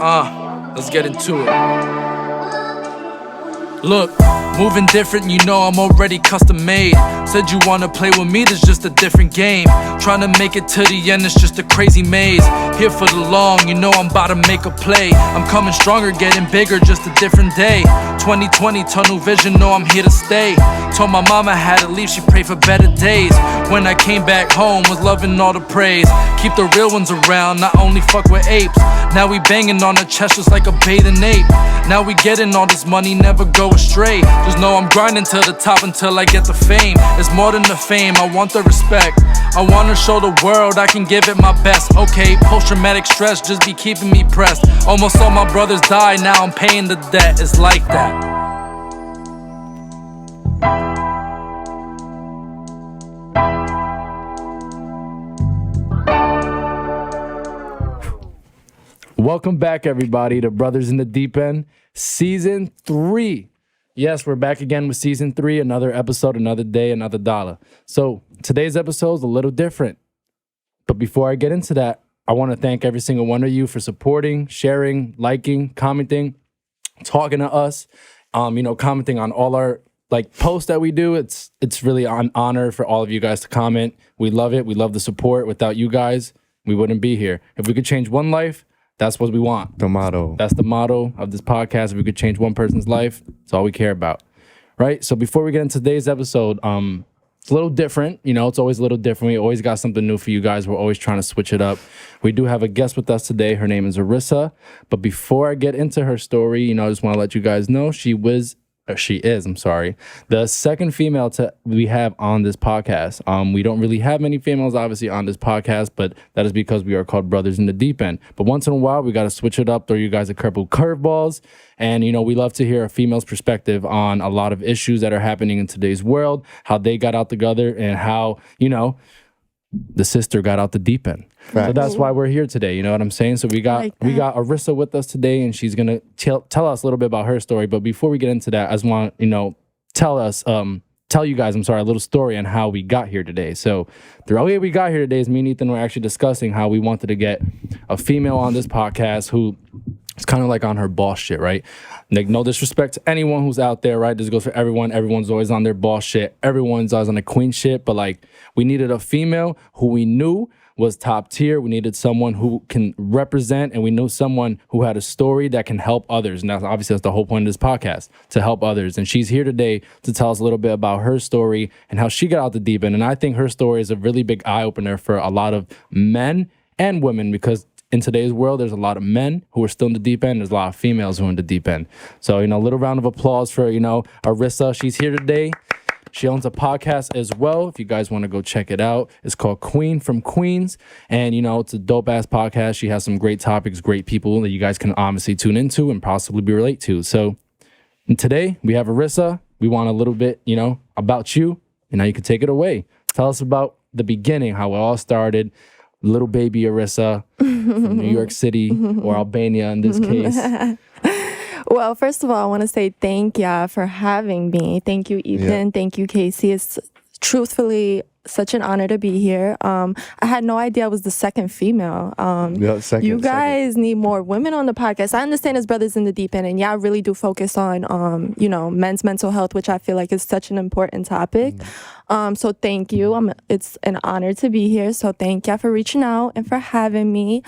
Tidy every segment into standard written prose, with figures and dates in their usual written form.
Let's get into it. Look, moving different, you know I'm already custom made. Said you wanna play with me, there's just a different game. Trying to make it to the end, it's just a crazy maze. Here for the long, you know I'm about to make a play. I'm coming stronger, getting bigger, just a different day. 2020, tunnel vision, know I'm here to stay. Told my mama I had to leave, she prayed for better days. When I came back home, was loving all the praise. Keep the real ones around, not only fuck with apes. Now we banging on the chest just like a bathing ape. Now we getting all this money, never go astray. Just know I'm grinding to the top until I get the fame. It's more than the fame, I want the respect. I wanna show the world I can give it my best. Okay, post-traumatic stress just be keeping me pressed. Almost all my brothers died, now I'm paying the debt. It's like that. Welcome back, everybody, to Brothers in the Deep End, Season 3. Yes, we're back again with Season 3, another episode, another day, another dollar. So today's episode is a little different. But before I get into that, I want to thank every single one of you for supporting, sharing, liking, commenting, talking to us, commenting on all our posts that we do. It's really an honor for all of you guys to comment. We love it. We love the support. Without you guys, we wouldn't be here. If we could change one life, that's what we want. The motto. That's the motto of this podcast. If we could change one person's life, that's all we care about, right? So before we get into today's episode, it's a little different. You know, it's always a little different. We always got something new for you guys. We're always trying to switch it up. We do have a guest with us today. Her name is Arissa. But before I get into her story, I just want to let you guys know she is, the second female we have on this podcast. We don't really have many females, obviously, on this podcast, but that is because we are called Brothers in the Deep End. But once in a while, we got to switch it up, throw you guys a couple curveballs. And, we love to hear a female's perspective on a lot of issues that are happening in today's world, how they got out together, and how, the sister got out the deep end. Right. So that's why we're here today. You know what I'm saying? So we got Arissa with us today, and she's gonna tell us a little bit about her story. But before we get into that, I just want tell you guys, a little story on how we got here today. So the way we got here today is me and Ethan were actually discussing how we wanted to get a female on this podcast who is kind of like on her boss shit, right? Like, no disrespect to anyone who's out there, right? This goes for everyone. Everyone's always on their boss shit. Everyone's always on the queen shit. But we needed a female who we knew was top tier. We needed someone who can represent, and we knew someone who had a story that can help others. And that's the whole point of this podcast, to help others. And she's here today to tell us a little bit about her story and how she got out the deep end. And I think her story is a really big eye-opener for a lot of men and women, because in today's world, there's a lot of men who are still in the deep end. There's a lot of females who are in the deep end. So, a little round of applause for, Arissa. She's here today. She owns a podcast as well. If you guys want to go check it out, it's called Queen from Queens. And, it's a dope-ass podcast. She has some great topics, great people that you guys can obviously tune into and possibly relate to. So today we have Arissa. We want a little bit, about you. And now you can take it away. Tell us about the beginning, how it all started. Little baby Arissa from New York City, or Albania in this case. Well, first of all, I want to say thank ya for having me. Thank you, Ethan. Yeah. Thank you, Casey. It's truthfully such an honor to be here. I had no idea I was the second female. You guys need more women on the podcast. I understand as Brothers in the Deep End, and I really do focus on, men's mental health, which I feel like is such an important topic. So thank you. It's an honor to be here. So thank you for reaching out and for having me.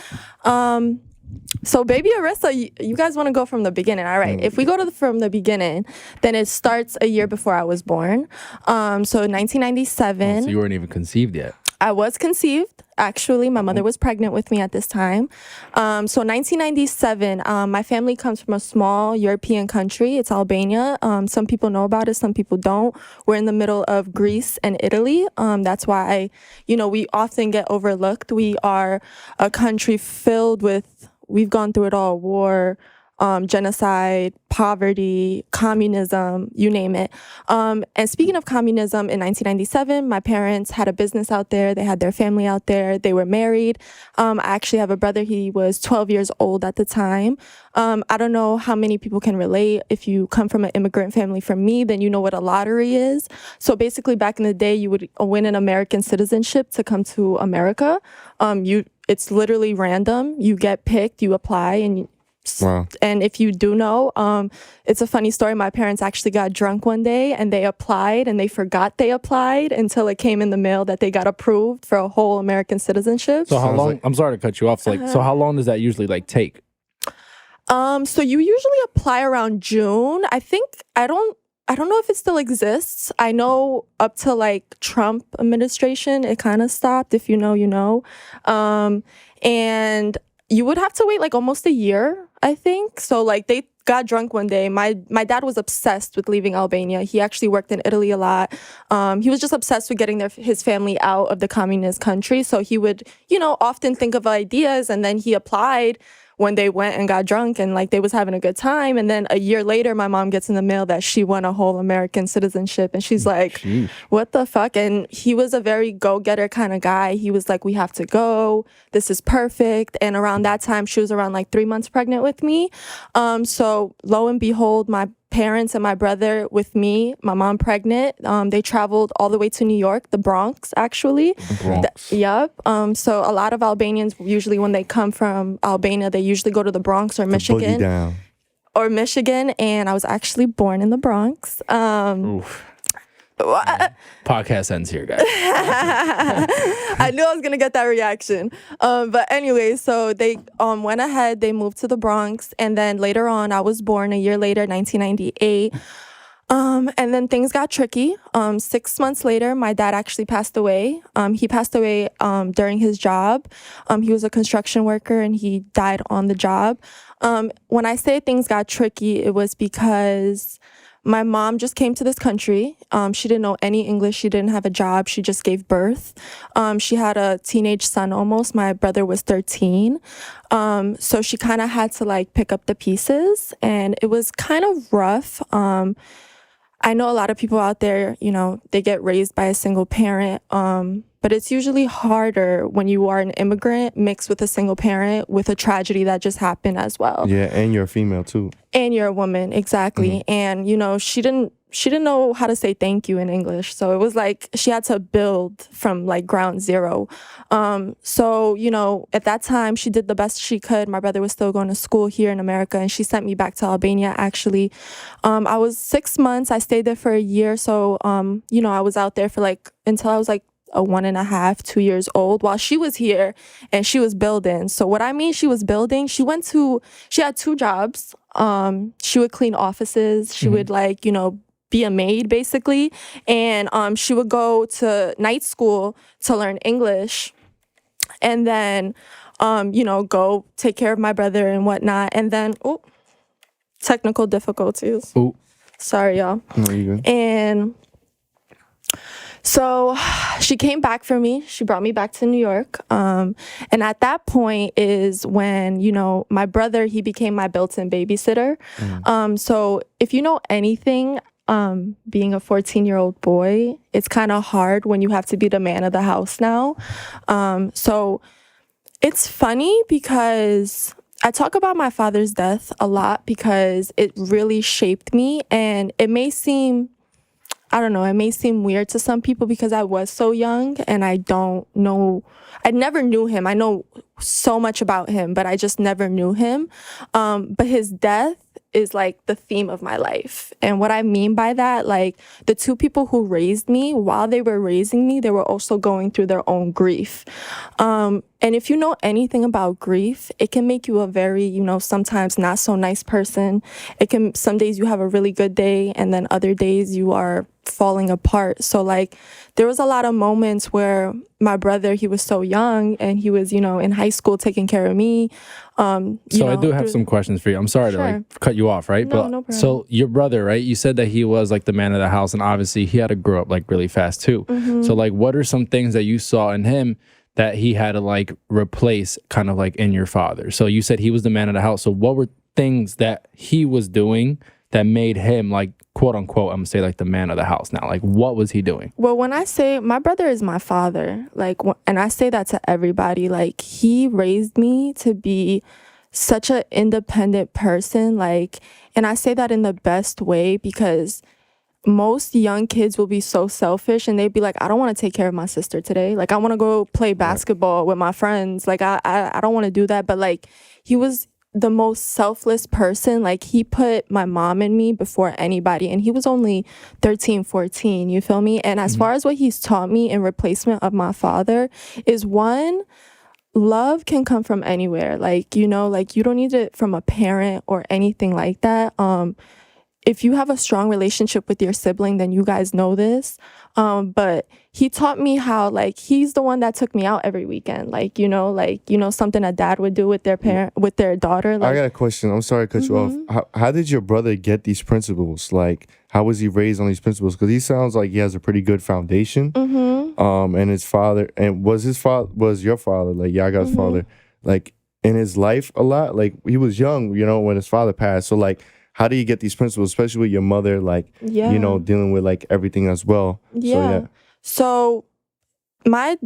So baby Arissa, you guys want to go from the beginning. All right. If we go from the beginning, then it starts a year before I was born. So 1997. So you weren't even conceived yet. I was conceived. Actually, my mother was pregnant with me at this time. So 1997, my family comes from a small European country. It's Albania. Some people know about it. Some people don't. We're in the middle of Greece and Italy. That's why, we often get overlooked. We are a country filled with, we've gone through it all, war, genocide, poverty, communism, you name it. And speaking of communism, in 1997, my parents had a business out there. They had their family out there. They were married. I actually have a brother. He was 12 years old at the time. I don't know how many people can relate. If you come from an immigrant family from me, then you know what a lottery is. So basically, back in the day, you would win an American citizenship to come to America. It's literally random. You get picked, you apply, and Wow. And if you do know, it's a funny story. My parents actually got drunk one day and they applied and they forgot they applied until it came in the mail that they got approved for a whole American citizenship. So how long? I'm sorry to cut you off. So, so how long does that usually like take? So you usually apply around June. I don't know if it still exists. I know up to like Trump administration, it kind of stopped. If you know, you know. And you would have to wait like almost a year, I think. So like they got drunk one day. My dad was obsessed with leaving Albania. He actually worked in Italy a lot. He was just obsessed with getting his family out of the communist country. So he would, often think of ideas, and then he applied when they went and got drunk and like they was having a good time. And then a year later, my mom gets in the mail that she won a whole American citizenship. And she's like, what the fuck? And he was a very go-getter kind of guy. He was like, we have to go. This is perfect. And around that time, she was around like 3 months pregnant with me. So lo and behold, my parents and my brother with me, my mom pregnant. They traveled all the way to New York, the Bronx, actually. The Bronx. Yep. So a lot of Albanians, usually when they come from Albania, they usually go to the Bronx or Michigan. Boogie down. Or Michigan, and I was actually born in the Bronx. Podcast ends here, guys. I knew I was gonna get that reaction. But anyway, so they went ahead, they moved to the Bronx, and then later on, I was born a year later, 1998. And then things got tricky. 6 months later, my dad actually passed away. He passed away during his job. He was a construction worker and he died on the job. When I say things got tricky, it was because my mom just came to this country. She didn't know any English. She didn't have a job. She just gave birth. She had a teenage son almost. My brother was 13. So she kind of had to like pick up the pieces, and it was kind of rough. I know a lot of people out there, they get raised by a single parent. But it's usually harder when you are an immigrant mixed with a single parent with a tragedy that just happened as well. Yeah, and you're a female too. And you're a woman, exactly. And, she didn't know how to say thank you in English. So it was like she had to build from like ground zero. So, at that time, she did the best she could. My brother was still going to school here in America, and she sent me back to Albania, actually. I was 6 months. I stayed there for a year. So, I was out there for like until I was like a 1.5, 2 years old while she was here and she was building. So what I mean, she was building, she had 2 jobs. She would clean offices. She would like, be a maid basically. And she would go to night school to learn English and then, go take care of my brother and whatnot. And then, technical difficulties. Sorry, y'all. No, you good. And so she came back for me. She brought me back to New York. And at that point is when, my brother, he became my built-in babysitter. So if you know anything, being a 14-year-old boy, it's kind of hard when you have to be the man of the house now. So it's funny because I talk about my father's death a lot because it really shaped me, and it may seem weird to some people because I was so young and I never knew him. I know so much about him, but I just never knew him. But his death is like the theme of my life. And what I mean by that, like the 2 people who raised me, while they were raising me, they were also going through their own grief. And if you know anything about grief, it can make you a very, sometimes not so nice person. Some days you have a really good day and then other days you are falling apart. So like there was a lot of moments where my brother, he was so young and he was, in high school taking care of me. So I do have some questions for you. I'm sorry to like cut you off, right? No problem. So your brother, right? You said that he was like the man of the house, and obviously he had to grow up like really fast too. So like what are some things that you saw in him that he had to like replace kind of like in your father? So you said he was the man of the house. So what were things that he was doing that made him like, quote unquote, I'm gonna say like the man of the house now? Like what was he doing? Well, when I say my brother is my father, like, and I say that to everybody, like he raised me to be such an independent person. Like, and I say that in the best way because most young kids will be so selfish and they'd be like, I don't want to take care of my sister today. Like, I want to go play basketball with my friends. Like, I don't want to do that. But like, he was the most selfless person. Like, he put my mom and me before anybody, and he was only 13, 14, you feel me? And as far as what he's taught me in replacement of my father is, one, love can come from anywhere. Like, you know, like, you don't need it from a parent or anything like that. If you have a strong relationship with your sibling, then you guys know this. But he taught me how, like, he's the one that took me out every weekend. Like, something a dad would do with their with their daughter. Like, I got a question. I'm sorry to cut you off. How did your brother get these principles? Like, how was he raised on these principles? Because he sounds like he has a pretty good foundation. And his father, and was your father, like Yaga's father, like, in his life a lot? Like, he was young, you know, when his father passed. So, like, how do you get these principles, especially with your mother, like, you know, dealing with, like, everything as well? So my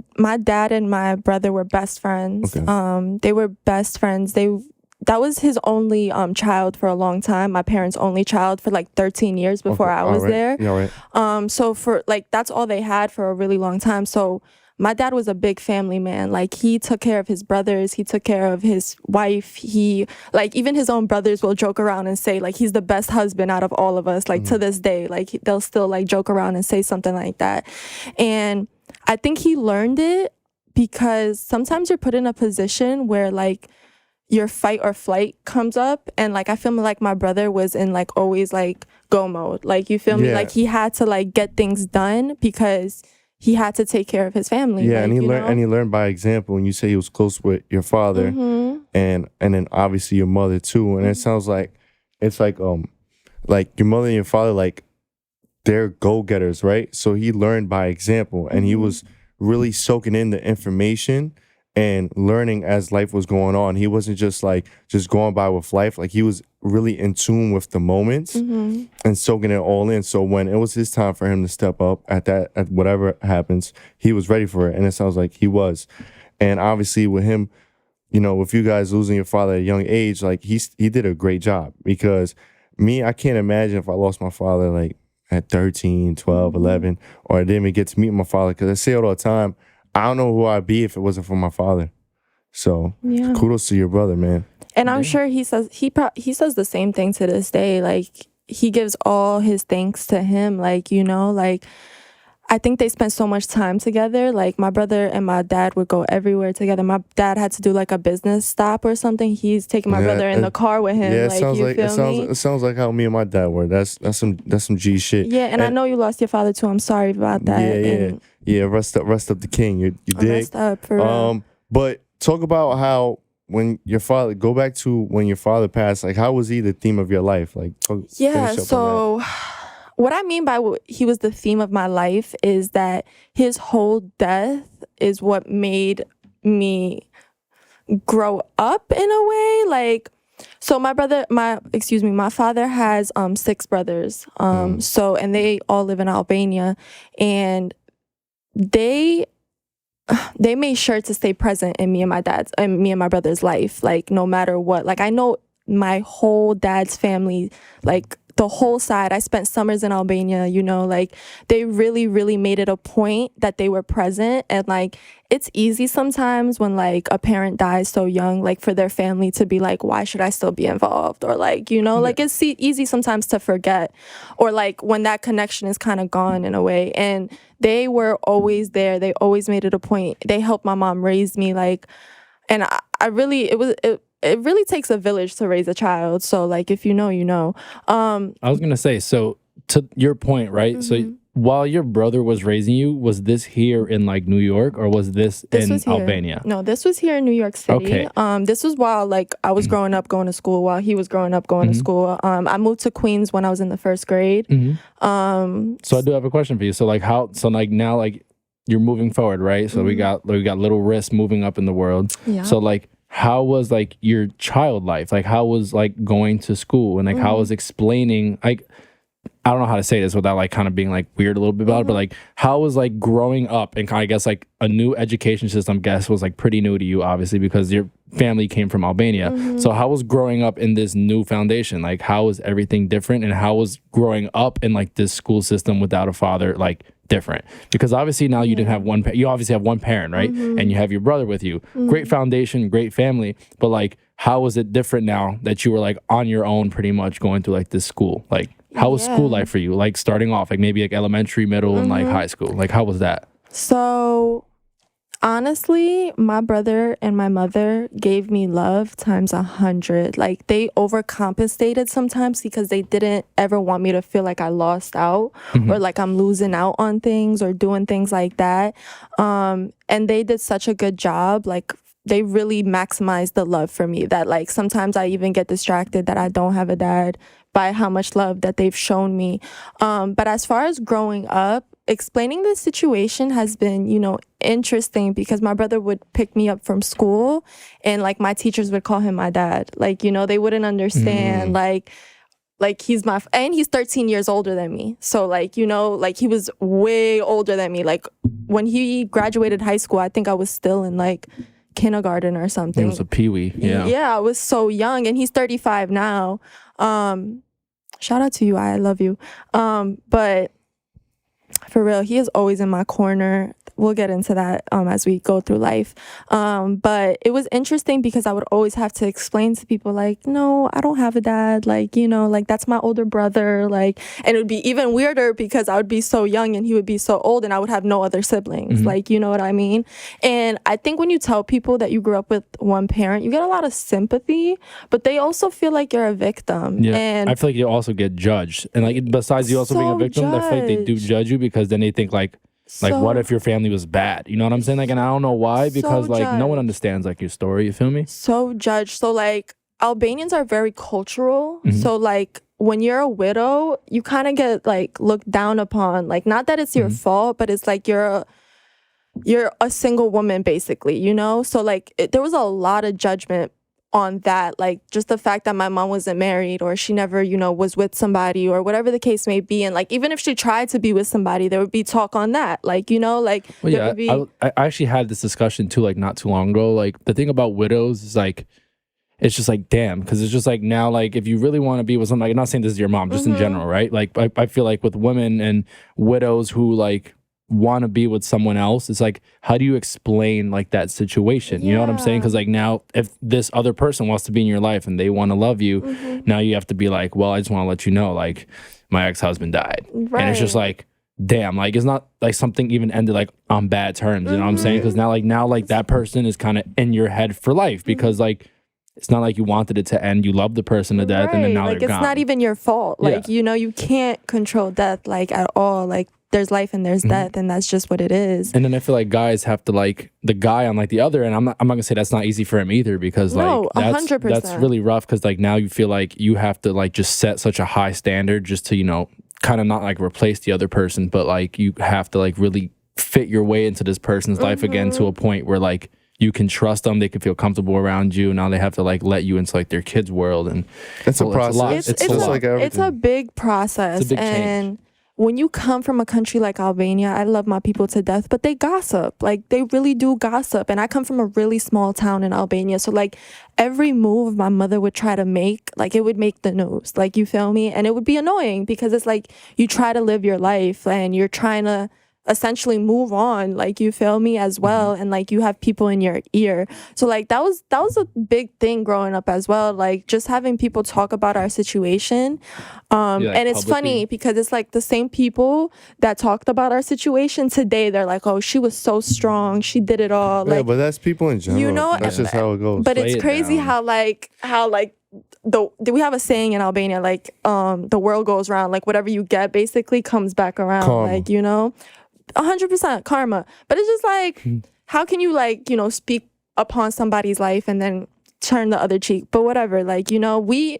dad and my brother were best friends. Okay. They were best friends. That was his only child for a long time. My parents' only child for like 13 years before I was there. Yeah, right. So for like, that's all they had for a really long time. So my dad was a big family man. Like, he took care of his brothers. He took care of his wife. He, like, even his own brothers will joke around and say, like, he's the best husband out of all of us. Like, to this day, like, they'll still, like, joke around and say something like that. And I think he learned it because sometimes you're put in a position where, like, your fight or flight comes up. And, like, I feel like my brother was in, like, always, like, go mode. Like, you feel me? Like, he had to, like, get things done because he had to take care of his family. Yeah, like, and he learned by example. And you say he was close with your father, and then obviously your mother too. And it sounds like it's like your mother and your father, like, they're go-getters, right? So he learned by example, and he was really soaking in the information and learning as life was going on. He wasn't just going by with life. Like, he was really in tune with the moments and soaking it all in. So when it was his time for him to step up at whatever happens, he was ready for it. And it sounds like he was. And obviously with him, you know, with you guys losing your father at a young age, like, he did a great job. Because I can't imagine if I lost my father, like, at 13, 12, 11, or I didn't even get to meet my father. Because I say it all the time, I don't know who I'd be if it wasn't for my father. So kudos to your brother, man. And I'm sure he says the same thing to this day. Like, he gives all his thanks to him. Like, you know, like, I think they spent so much time together. Like, my brother and my dad would go everywhere together. My dad had to do, like, a business stop or something. He's taking my brother in the car with him. Yeah, it sounds like how me and my dad were. That's some G shit. Yeah, and I know you lost your father too. I'm sorry about that. Yeah. Rest up the king. You dig? Rest up for real. But talk about how go back to when your father passed. Like, how was he the theme of your life? Like, so what I mean by he was the theme of my life is that his whole death is what made me grow up in a way. Like, so my father has 6 brothers. So, and they all live in Albania, and they made sure to stay present in me and my brother's life, like, no matter what. Like, I know my whole dad's family, like, the whole side. I spent summers in Albania, you know, like, they really, really made it a point that they were present. And, like, it's easy sometimes when, like, a parent dies so young, like, for their family to be like, why should I still be involved? Or, like, you know, like, it's easy sometimes to forget, or, like, when that connection is kind of gone in a way. And they were always there. They always made it a point. They helped my mom raise me, like, and it really takes a village to raise a child. So, like, if you know, you know. I was going to say, so to your point, right? So while your brother was raising you, was this here in, like, New York, or was this in Albania? No, this was here in New York City. Okay. This was while, like, I was growing up going to school, while he was growing up going to school. I moved to Queens when I was in the 1st grade. So I do have a question for you. So, like, now, like, you're moving forward, right? So we got little wrists moving up in the world. Yeah. So, like, how was, like, your child life? Like, how was, like, going to school, and, like, how was explaining, like, I don't know how to say this without, like, kind of being, like, weird a little bit about it, but, like, how was, like, growing up, and I guess, like, a new education system, was, like, pretty new to you, obviously, because your family came from Albania. So how was growing up in this new foundation? Like, how was everything different, and how was growing up in, like, this school system without a father, like, different? Because obviously now you didn't have you obviously have one parent, right? And you have your brother with you. Great foundation, great family. But like, how was it different now that you were like on your own pretty much going through like this school? Like, how was school life for you? Like starting off, like maybe like elementary, middle, and like high school. Like, how was that? So honestly, my brother and my mother gave me love times 100. Like, they overcompensated sometimes because they didn't ever want me to feel like I lost out or like I'm losing out on things or doing things like that. And they did such a good job. Like, they really maximized the love for me that like sometimes I even get distracted that I don't have a dad by how much love that they've shown me. But as far as growing up, explaining this situation has been, you know, interesting because my brother would pick me up from school and like my teachers would call him my dad. Like, you know, they wouldn't understand like he's and he's 13 years older than me. So like, you know, like he was way older than me. Like when he graduated high school, I think I was still in like kindergarten or something. It was a peewee. Yeah, I was so young and he's 35 now. Shout out to you. I love you. But for real, he is always in my corner. We'll get into that as we go through life. But it was interesting because I would always have to explain to people like, no, I don't have a dad. Like, you know, like that's my older brother. Like, and it would be even weirder because I would be so young and he would be so old and I would have no other siblings. Like, you know what I mean? And I think when you tell people that you grew up with one parent, you get a lot of sympathy, but they also feel like you're a victim. Yeah, and I feel like you also get judged. And like, besides you also being a victim, I feel like they do judge you because then they think like what if your family was bad? You know what I'm saying? Like, and I don't know why, because like no one understands like your story. You feel me? So judged. So like Albanians are very cultural. So like when you're a widow, you kind of get like looked down upon. Like, not that it's your fault, but it's like you're a single woman basically, you know? So like there was a lot of judgment on that, like just the fact that my mom wasn't married or she never, you know, was with somebody or whatever the case may be. And like, even if she tried to be with somebody, there would be talk on that. Like, you know, like, well, yeah, I actually had this discussion too, like not too long ago. Like the thing about widows is like, it's just like, damn, because it's just like now, like if you really want to be with somebody, I'm not saying this is your mom, just in general, right? Like I feel like with women and widows who like want to be with someone else, it's like, how do you explain like that situation? You know what I'm saying? Because like now if this other person wants to be in your life and they want to love you, now you have to be like, well, I just want to let you know like my ex-husband died. And it's just like, damn, like it's not like something even ended like on bad terms, you know what I'm saying? Because now like that person is kind of in your head for life because like it's not like you wanted it to end. You love the person to death and then now like they're it's gone. not even your fault. Like, you know, you can't control death like at all. Like there's life and there's death, and that's just what it is. And then I feel like guys have to like the guy on like the other end. I'm not gonna say that's not easy for him either because like 100%. That's really rough because like now you feel like you have to like just set such a high standard just to, you know, kind of not like replace the other person, but like you have to like really fit your way into this person's life again to a point where like you can trust them, they can feel comfortable around you. Now they have to like let you into like their kids' world, and it's a process. It's like everything. It's a big process. It's a big and change. When you come from a country like Albania, I love my people to death, but they gossip. Like, they really do gossip. And I come from a really small town in Albania. So, like, every move my mother would try to make, like, it would make the news. Like, you feel me? And it would be annoying because it's like you try to live your life and you're trying to essentially move on, like, you feel me, as well. And like you have people in your ear. So like that was a big thing growing up as well, like just having people talk about our situation. And it's funny because it's like the same people that talked about our situation today, they're like, oh, she was so strong, she did it all. Yeah, like, but that's people in general, you know, that's just how it goes. But it's crazy how we have a saying in Albania, like the world goes round, like whatever you get basically comes back around. Karma. Like, you know, 100% karma. But it's just like, how can you, like, you know, speak upon somebody's life and then turn the other cheek? But whatever, like, you know, the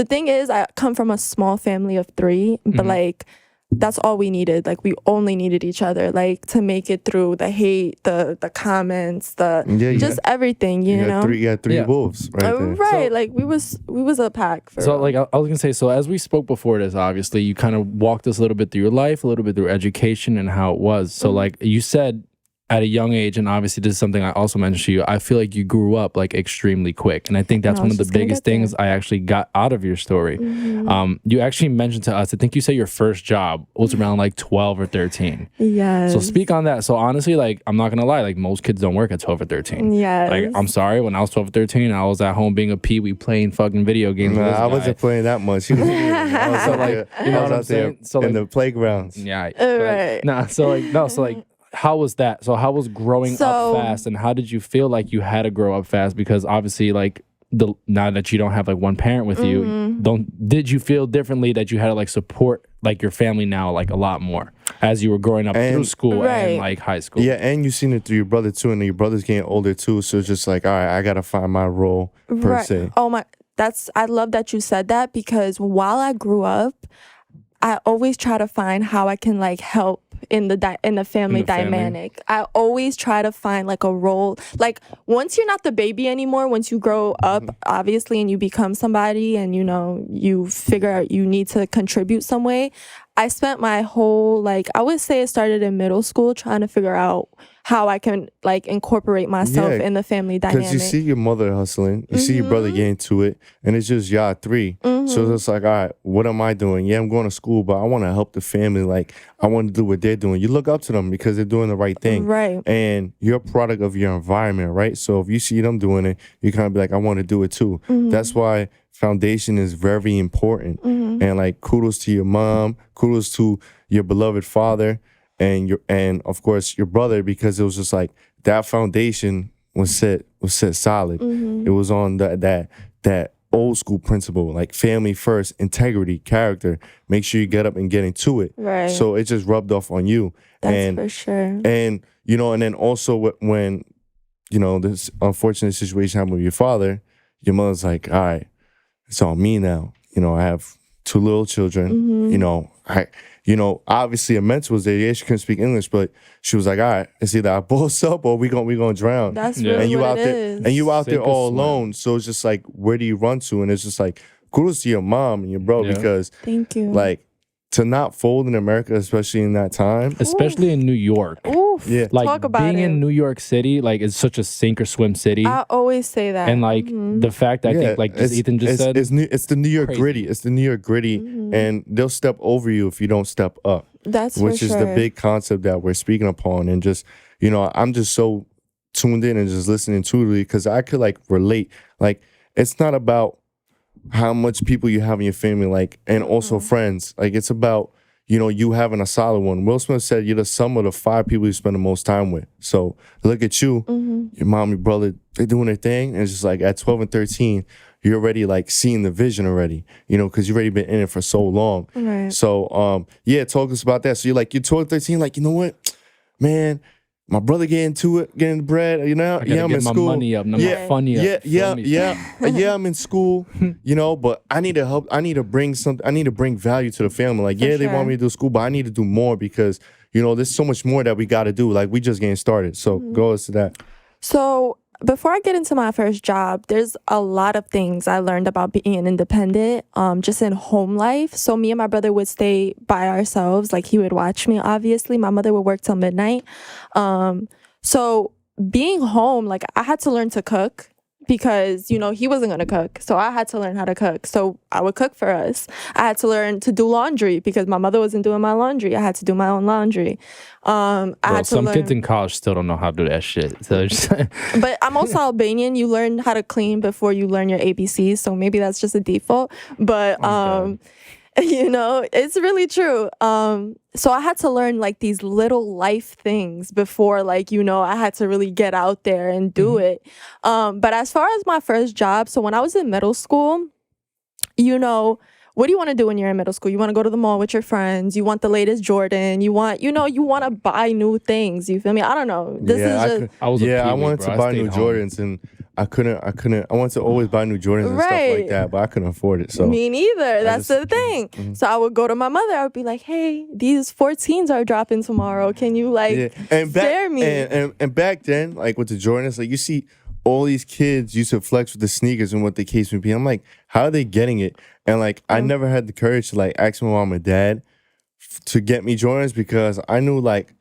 thing is, I come from a small family of 3, but like that's all we needed. Like, we only needed each other, like, to make it through the hate, the comments, just everything, you know? You had three wolves right there. Right, so, like, we was a pack. So, like, I was going to say, so as we spoke before this, obviously, you kind of walked us a little bit through your life, a little bit through education and how it was. So, like, you said at a young age, and obviously this is something I also mentioned to you, I feel like you grew up like extremely quick. And I think that's one of the biggest things I actually got out of your story. You actually mentioned to us, I think you said your first job was around like 12 or 13. Yes. So speak on that. So honestly, like, I'm not gonna lie, like most kids don't work at 12 or 13. Yes. Like, I'm sorry, when I was 12 or 13, I was at home being a peewee playing fucking video games. Nah, with this I guy. wasn't playing that much. I was So, out like, there, you know I was what I'm out there saying? So, in like, the playgrounds. Yeah. Right. Nah, so like, no, so like, how was that? So how was growing up fast, and how did you feel like you had to grow up fast? Because obviously, like, now that you don't have like one parent with you, did you feel differently that you had to like support like your family now like a lot more as you were growing up through school and like high school? Yeah, and you seen it through your brother too, and your brother's getting older too. So it's just like, all right, I gotta find my role per se. Oh my, I love that you said that, because while I grew up, I always try to find how I can like help in the family dynamic. I always try to find like a role. Like, once you're not the baby anymore, once you grow up, obviously, and you become somebody, and you know, you figure out you need to contribute some way. I spent my whole, like, I would say it started in middle school, trying to figure out how I can like incorporate myself in the family dynamic. Because you see your mother hustling, you see your brother getting to it, and it's just y'all three. So it's like, all right, what am I doing? Yeah, I'm going to school, but I want to help the family. Like, I want to do what they're doing. You look up to them because they're doing the right thing. Right. And you're a product of your environment, right? So if you see them doing it, you kind of be like, I want to do it too. That's why foundation is very important. And like, kudos to your mom, kudos to your beloved father, and of course your brother, because it was just like that foundation was set solid. It was on that old school principle, like family first, integrity, character. Make sure you get up and get into it. Right. So it just rubbed off on you. That's for sure. And you know, and then also when you know this unfortunate situation happened with your father, your mother's like, all right, it's on me now. You know, I have 2 little children. You know, obviously a mentor was there. Yeah, she couldn't speak English, but she was like, all right, it's either I boss up or we gonna drown. That's really and you what out it there, is. and you out there Sink or all swim. alone. So it's just like, where do you run to? And it's just like, kudos to your mom and your bro, because Thank you. like, to not fold in America, especially in that time. Especially in New York. Oof. Yeah. Like, Talk about being it. in New York City, like, it's such a sink or swim city. I always say that. And like the fact I think, like just Ethan just said, it's the New York crazy. gritty. It's the New York gritty, and they'll step over you if you don't step up. That's which for is sure. the big concept that we're speaking upon. And just, you know, I'm just so tuned in and just listening to it, because I could like relate. Like, it's not about how much people you have in your family, like, and also friends. Like, it's about, you know, you having a solid one. Will Smith said you're the sum of the 5 people you spend the most time with. So look at you, your mom, your brother, they're doing their thing. And it's just like at 12 and 13, you're already like seeing the vision already, you know, because you've already been in it for so long. Right. So, yeah, talk to us about that. So you're 12, 13, like, you know what, man, my brother getting to it, getting the bread, you know, I I'm in my school. money up, my funny up. Yeah, I'm in school, you know, but I need to help. I need to bring something. I need to bring value to the family. Like, they want me to do school, but I need to do more, because, you know, there's so much more that we got to do. Like, we just getting started. So go us to that. So before I get into my first job, there's a lot of things I learned about being independent, just in home life. So me and my brother would stay by ourselves. Like, he would watch me, obviously. My mother would work till midnight. So being home, like, I had to learn to cook, because, you know, he wasn't going to cook. So I had to learn how to cook. So I would cook for us. I had to learn to do laundry, because my mother wasn't doing my laundry. I had to do my own laundry. I had to some learn. kids in college still don't know how to do that shit. So just But I'm also Albanian. You learn how to clean before you learn your ABCs. So maybe that's just a default. But, you know, it's really true. So I had to learn like these little life things before, like, you know, I had to really get out there and do it. But as far as my first job, so when I was in middle school, you know, what do you want to do when you're in middle school? You want to go to the mall with your friends. You want the latest Jordan. You want, you know, you want to buy new things. You feel me? I don't know. I wanted to buy new Jordans, and I couldn't. I wanted to always buy new Jordans and stuff like that, but I couldn't afford it. So me neither. That's the thing. So I would go to my mother. I would be like, "Hey, these 14s are dropping tomorrow. Can you spare me?" And back then, like with the Jordans, like you see all these kids used to flex with the sneakers and what the case may be. I'm like, how are they getting it? And like, I never had the courage to like ask my mom and dad to get me Jordans, because I knew like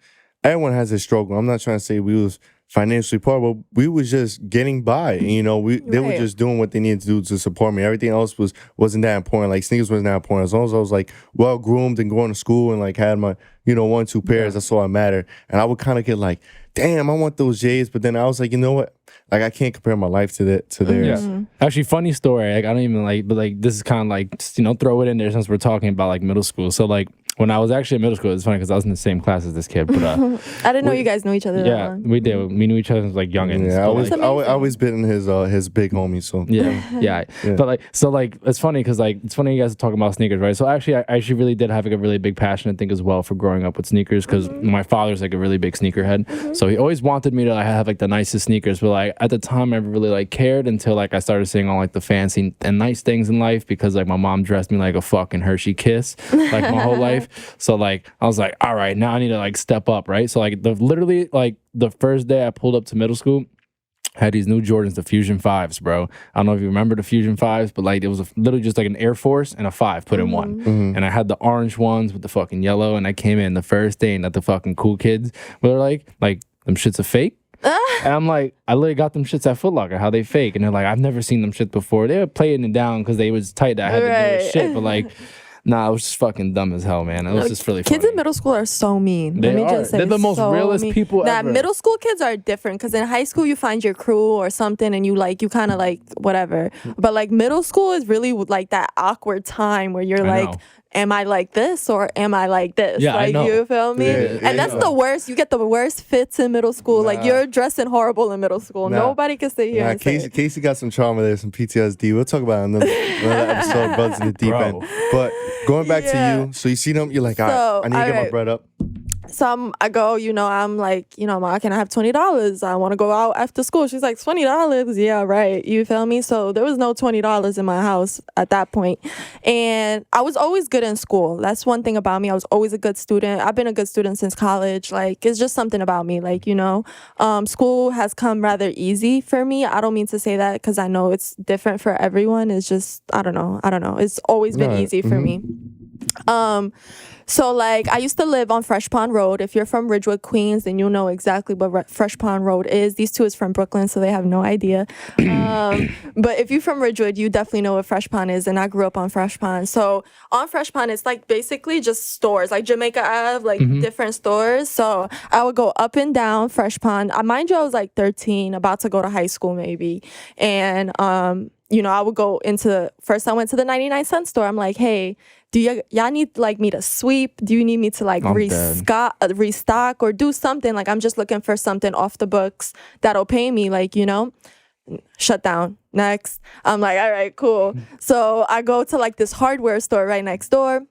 everyone has a struggle. I'm not trying to say we was financially poor, but we was just getting by. And, you know, they were Right. just doing what they needed to do to support me. Everything else wasn't that important. Like sneakers wasn't that important. As long as I was like well groomed and going to school and like had my, you know, 1-2 pairs, that's all that mattered. And I would kind of get like, damn, I want those J's. But then I was like, you know what? Like I can't compare my life to theirs. Yeah. Actually, funny story. Like I don't even like, but like this is kind of like, just, you know, throw it in there since we're talking about like middle school. So like when I was actually in middle school, it's funny because I was in the same class as this kid. But I didn't know you guys knew each other that yeah, long. we did. We knew each other as like youngins. Yeah, but, like, I always been his big homie. So yeah. But like, so like, it's funny because like, it's funny you guys are talking about sneakers, right? So actually, I actually really did have like a really big passion, I think, as well for growing up with sneakers because my father's like a really big sneakerhead. So he always wanted me to like, have like the nicest sneakers. But like at the time, I never really like cared until like I started seeing all like the fancy and nice things in life because like my mom dressed me like a fucking Hershey Kiss like my whole life. So like I was like, all right, now I need to like step up, right? So like literally like the first day I pulled up to middle school, had these new Jordans, the Fusion 5s, bro. I don't know if you remember the Fusion 5s, but like it was literally just like an Air Force and a 5 put in one. And I had the orange ones with the fucking yellow, and I came in the first day and that the fucking cool kids were like them shits are fake. And I'm like, I literally got them shits at Foot Locker, how they fake. And they're like, I've never seen them shits before. They were playing it down because they was tight that I had to do this shit. But like, nah, it was just fucking dumb as hell, man. It was just really funny. Kids in middle school are so mean. They Let me are. just say, They're the most so realest mean. people ever. Middle school kids are different because in high school you find your crew or something and you kind of like whatever. But like middle school is really like that awkward time where you're I like, know. am I like this or am I like this? Yeah, I like know. you feel me? And that's the worst. You get the worst fits in middle school. Like you're dressing horrible in middle school. Nobody can sit here and say it. Casey got some trauma there, some PTSD. We'll talk about it in another episode, Buds in the Deep End. But going back to you, so you see them, you're like, all right, I need to get my bread up. So I go, I'm like, Ma, can I have $20? I want to go out after school. She's like, $20? Yeah, right. You feel me? So there was no $20 in my house at that point. And I was always good in school. That's one thing about me. I was always a good student. I've been a good student since college. Like, it's just something about me. Like, school has come rather easy for me. I don't mean to say that because I know it's different for everyone. It's just, I don't know. It's always been easy for me. So, like, I used to live on Fresh Pond Road. If you're from Ridgewood, Queens, then you'll know exactly what Fresh Pond Road is. These two is from Brooklyn, so they have no idea. But if you're from Ridgewood, you definitely know what Fresh Pond is, and I grew up on Fresh Pond. So, on Fresh Pond, it's, like, basically just stores, like Jamaica Ave, like, different stores. So, I would go up and down Fresh Pond. Mind you, I was, like, 13, about to go to high school, maybe. And, I would go first I went to the 99-cent store. I'm like, hey, do y'all need like me to sweep? Do you need me to like restock or do something? Like, I'm just looking for something off the books that'll pay me, like, shut down. Next. I'm like, all right, cool. So I go to like this hardware store right next door.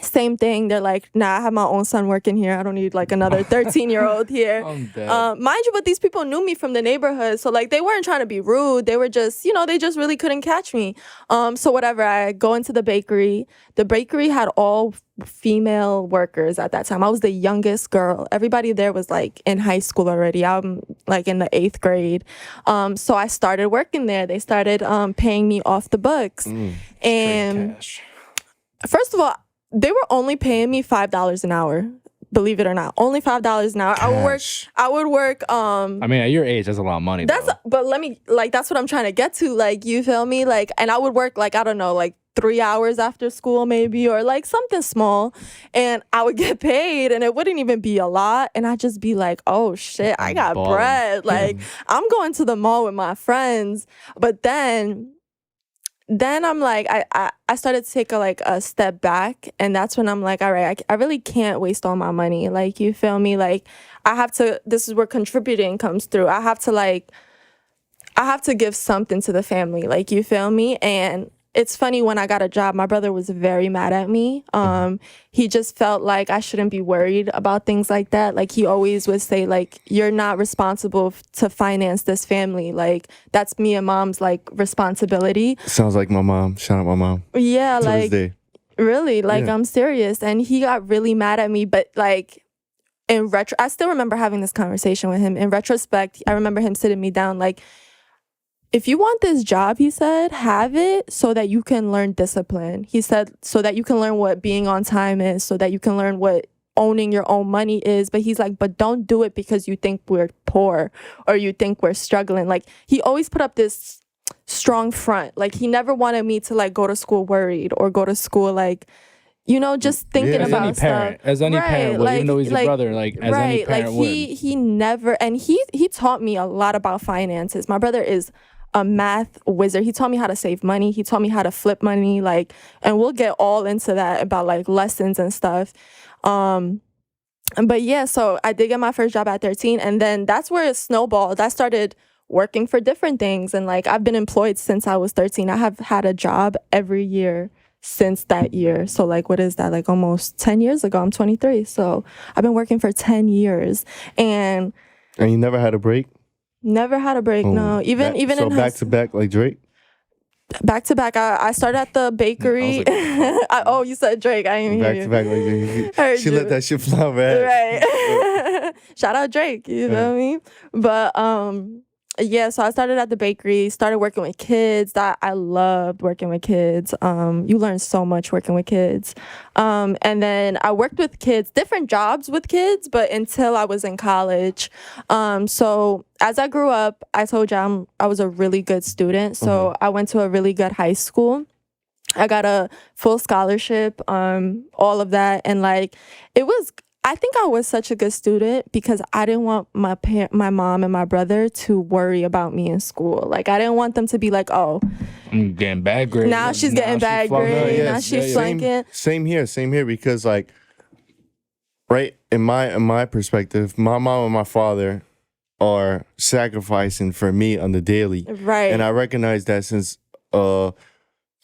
Same thing. They're like, nah, I have my own son working here. I don't need like another 13-year-old here. I'm dead. Mind you, but these people knew me from the neighborhood. So like they weren't trying to be rude. They were just, they just really couldn't catch me. So whatever, I go into the bakery. The bakery had all female workers at that time. I was the youngest girl. Everybody there was like in high school already. I'm like in the 8th grade. So I started working there. They started paying me off the books. And first of all, they were only paying me $5 an hour. Believe it or not, only $5 an hour. I would work. I mean, at your age, that's a lot of money. But let me that's what I'm trying to get to. Like, you feel me? Like, and I would work like, I don't know, like 3 hours after school maybe, or like something small, and I would get paid, and it wouldn't even be a lot, and I'd just be like, oh shit, I got bread. Like, I'm going to the mall with my friends. But then I'm like, I started to take a step back, and that's when I'm like, all right, I really can't waste all my money. Like, you feel me? Like, this is where contributing comes through. I have to give something to the family. Like, you feel me? And it's funny, when I got a job, my brother was very mad at me. He just felt like I shouldn't be worried about things like that. Like, he always would say, like, you're not responsible to finance this family. Like, that's me and mom's, like, responsibility. Sounds like my mom. Shout out my mom. Yeah, to like, this day. Really, like, I'm serious. And he got really mad at me, but, like, I still remember having this conversation with him. In retrospect, I remember him sitting me down, like, if you want this job, he said, have it so that you can learn discipline. He said, so that you can learn what being on time is, so that you can learn what owning your own money is. But he's like, but don't do it because you think we're poor or you think we're struggling. Like, he always put up this strong front. Like, he never wanted me to like go to school worried or go to school like, you know, just thinking Yeah. about As any parent, stuff. as any parent would, even though he's your brother, like as any parent like would. he never, and he taught me a lot about finances. My brother is a math wizard. He taught me how to save money. He taught me how to flip money, like, and we'll get all into that about like lessons and stuff. But yeah, so I did get my first job at 13, and then that's where it snowballed. I started working for different things, and like I've been employed since I was 13. I have had a job every year since that year. So like, what is that? Like almost 10 years ago. I'm 23. So I've been working for 10 years and you never had a break? never had a break. No, even so in back to back like Drake? back to back. I started at the bakery. Oh, you said Drake. I didn't hear Back you. to back like Heard she you. let that shit fly, man. Right. Shout out Drake, you know what I mean? But yeah, so I started at the bakery, started working with kids. That I loved working with kids. You learn so much working with kids. And then I worked with kids, different jobs with kids, but until I was in college. So as I grew up, I told you I was a really good student. So I went to a really good high school. I got a full scholarship, all of that. And like, I think I was such a good student because I didn't want my mom and my brother to worry about me in school. Like, I didn't want them to be like, oh, I'm getting bad grades. now she's getting bad grades. Now she's flunking. Same here. Because like, right in my perspective, my mom and my father are sacrificing for me on the daily, Right. and I recognize that since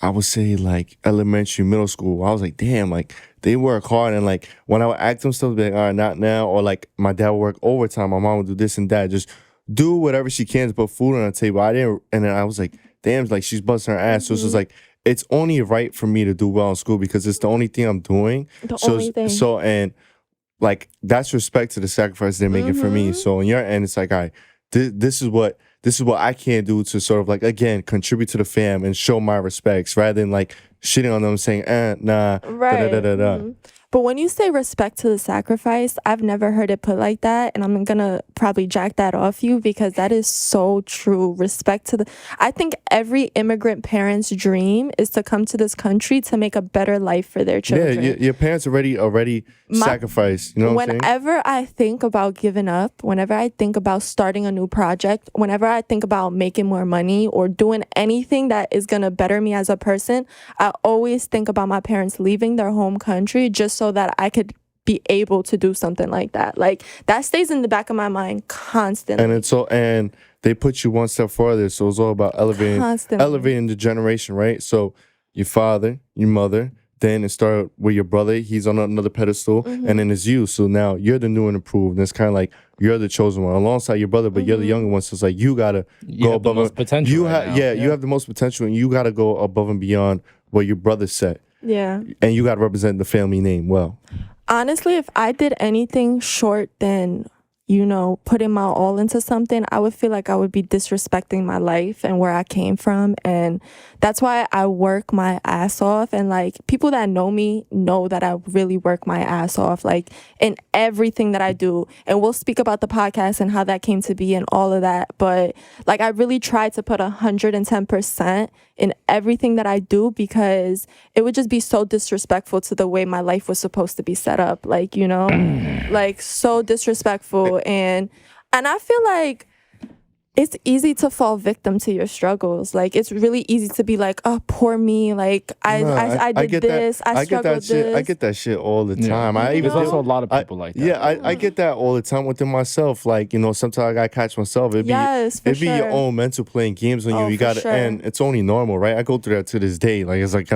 I would say like elementary, middle school. I was like, damn, like they work hard, and like when I would ask them stuff, be like, all right, not now, or like my dad would work overtime, my mom would do this and that, just do whatever she can to put food on the table. I didn't, and then I was like, damn, like she's busting her ass. So it's just like, it's only right for me to do well in school because it's the only thing I'm doing. Only thing. So and like that's respect to the sacrifice they're making for me. So on your end, it's like, all right, this is what I can do to sort of like, again, contribute to the fam and show my respects rather than like shitting on them saying, nah, Right. da-da-da-da-da. But when you say respect to the sacrifice, I've never heard it put like that. And I'm going to probably jack that off you because that is so true. Respect to I think every immigrant parent's dream is to come to this country to make a better life for their children. Yeah, your parents already sacrificed. You know what I'm saying? Whenever I think about giving up, whenever I think about starting a new project, whenever I think about making more money or doing anything that is going to better me as a person, I always think about my parents leaving their home country just so that I could be able to do something like that. Like, that stays in the back of my mind constantly. And they put you one step further, so it's all about elevating the generation, right? So your father, your mother, then it started with your brother, he's on another pedestal, and then it's you. So now you're the new and improved, and it's kind of like you're the chosen one alongside your brother, but you're the younger one. So it's like you gotta go above. The most potential. You have the most potential, and you gotta go above and beyond what your brother said. Yeah. And you gotta represent the family name well. Honestly, if I did anything short than, you know, putting my all into something, I would feel like I would be disrespecting my life and where I came from. And that's why I work my ass off. And like, people that know me know that I really work my ass off, like in everything that I do. And we'll speak about the podcast and how that came to be and all of that. But like, I really try to put 110% in everything that I do because it would just be so disrespectful to the way my life was supposed to be set up. Like, you know, like so disrespectful. And I feel like it's easy to fall victim to your struggles. Like, it's really easy to be like, oh, poor me. Like, I did this. I struggled this. I get that shit all the time. There's also a lot of people like that. Yeah, I get that all the time within myself. Like, you know, sometimes I gotta catch myself. It'd be your own mental playing games on you. You gotta, and it's only normal, right? I go through that to this day. Like, it's like,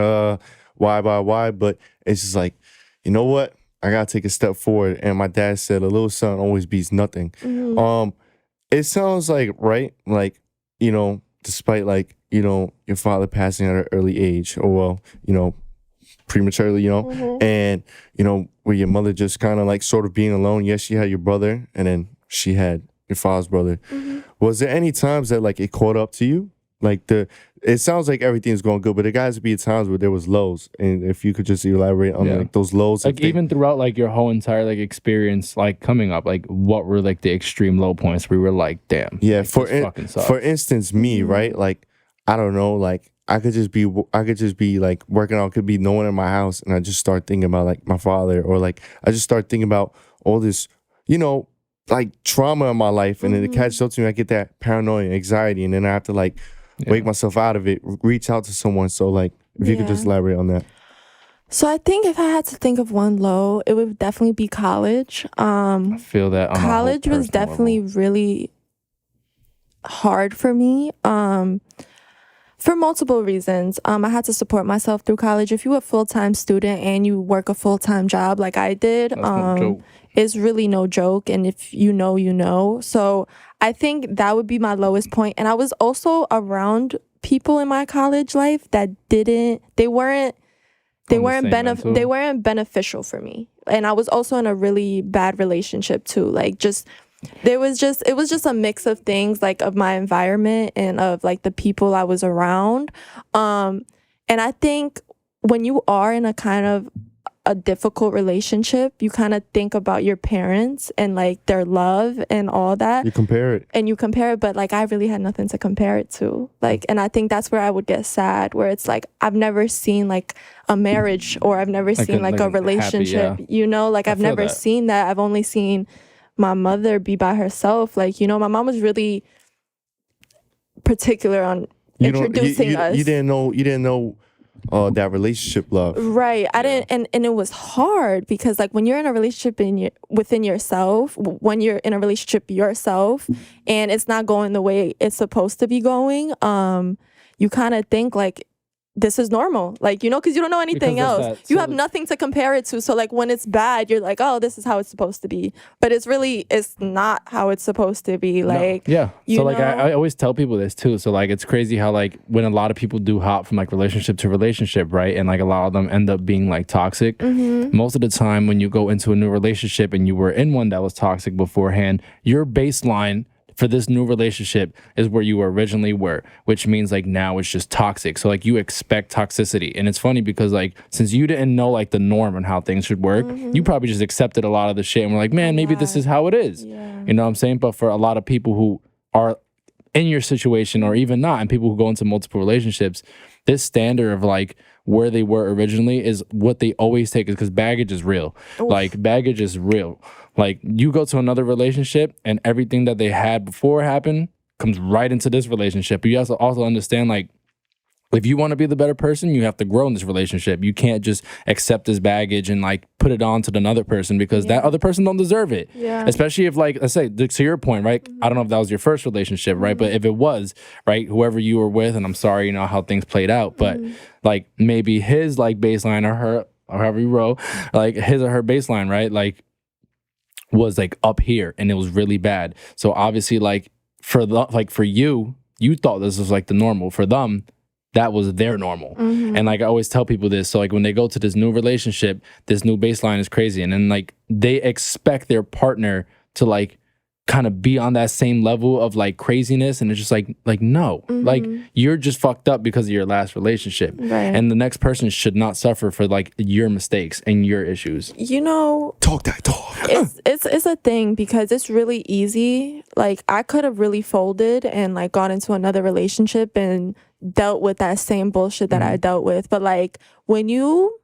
why? But it's just like, you know what? I gotta take a step forward. And my dad said, a little son always beats nothing. It sounds like, right? Like, you know, despite like, you know, your father passing at an early age, or well, you know, prematurely, you know, and, you know, where your mother just kind of like sort of being alone. Yes, she had your brother, and then she had your father's brother. Was there any times that like it caught up to you? Like it sounds like everything's going good, but there has to be times where there was lows. And if you could just elaborate on like those lows, like even throughout like your whole entire like experience, like coming up, like what were like the extreme low points where we were like, damn, yeah. like, For instance, me, right? Like I don't know, like I could just be like working out, could be no one in my house, and I just start thinking about like my father, or like I just start thinking about all this, like trauma in my life, and then it catches up to me. I get that paranoia, anxiety, and then I have to like wake myself out of it, reach out to someone. So like, if you could just elaborate on that. So I think if I had to think of one low, it would definitely be college. I feel that on college was definitely really hard for me. For multiple reasons. I had to support myself through college. If you're a full-time student and you work a full-time job like I did, it's really no joke. And if you know, you know. So I think that would be my lowest point. And I was also around people in my college life that they weren't beneficial for me. And I was also in a really bad relationship too. Like it was just a mix of things, like of my environment and of like the people I was around. And I think when you are in a kind of a difficult relationship, you kind of think about your parents and like their love and all that. You compare it, but like I really had nothing to compare it to. Like, and I think that's where I would get sad, where it's like I've never seen like a marriage, or I've never seen like a relationship, happy, like I've never seen that. I've only seen my mother be by herself. Like, my mom was really particular on introducing us. You didn't know that relationship love. Right. I didn't, and it was hard because like when you're in a relationship within yourself, when you're in a relationship yourself and it's not going the way it's supposed to be going, you kind of think like, this is normal, like, because you don't know anything else. You have nothing to compare it to. So like when it's bad, you're like, oh, this is how it's supposed to be. But it's not how it's supposed to be. Like, no. Yeah. So like I always tell people this too. So like it's crazy how like when a lot of people do hop from like relationship to relationship, right? And like a lot of them end up being like toxic. Most of the time when you go into a new relationship and you were in one that was toxic beforehand, your baseline for this new relationship is where you originally were, which means like now it's just toxic. So like you expect toxicity. And it's funny because like since you didn't know like the norm and how things should work, you probably just accepted a lot of the shit and were like, man, maybe this is how it is. Yeah. You know what I'm saying? But for a lot of people who are in your situation or even not, and people who go into multiple relationships, this standard of like where they were originally is what they always take, is because baggage is real. Oof. Like baggage is real. Like you go to another relationship and everything that they had before happened comes right into this relationship. But you also understand like if you want to be the better person, you have to grow in this relationship. You can't just accept this baggage and like put it on to another person because that other person don't deserve it. Yeah. Especially if like, let's say to your point, right? I don't know if that was your first relationship, right? But if it was, right, whoever you were with, and I'm sorry, how things played out, but like maybe his like baseline or her, or however you roll, like his or her baseline, right? Like was like up here and it was really bad. So obviously like for you thought this was like the normal. For them, that was their normal. And like I always tell people this, so like when they go to this new relationship, this new baseline is crazy, and then like they expect their partner to like kind of be on that same level of like craziness, and it's just like no, like you're just fucked up because of your last relationship, right? And the next person should not suffer for like your mistakes and your issues. Talk that talk. It's a thing because it's really easy. Like I could have really folded and like gone into another relationship and dealt with that same bullshit that I dealt with. But like when you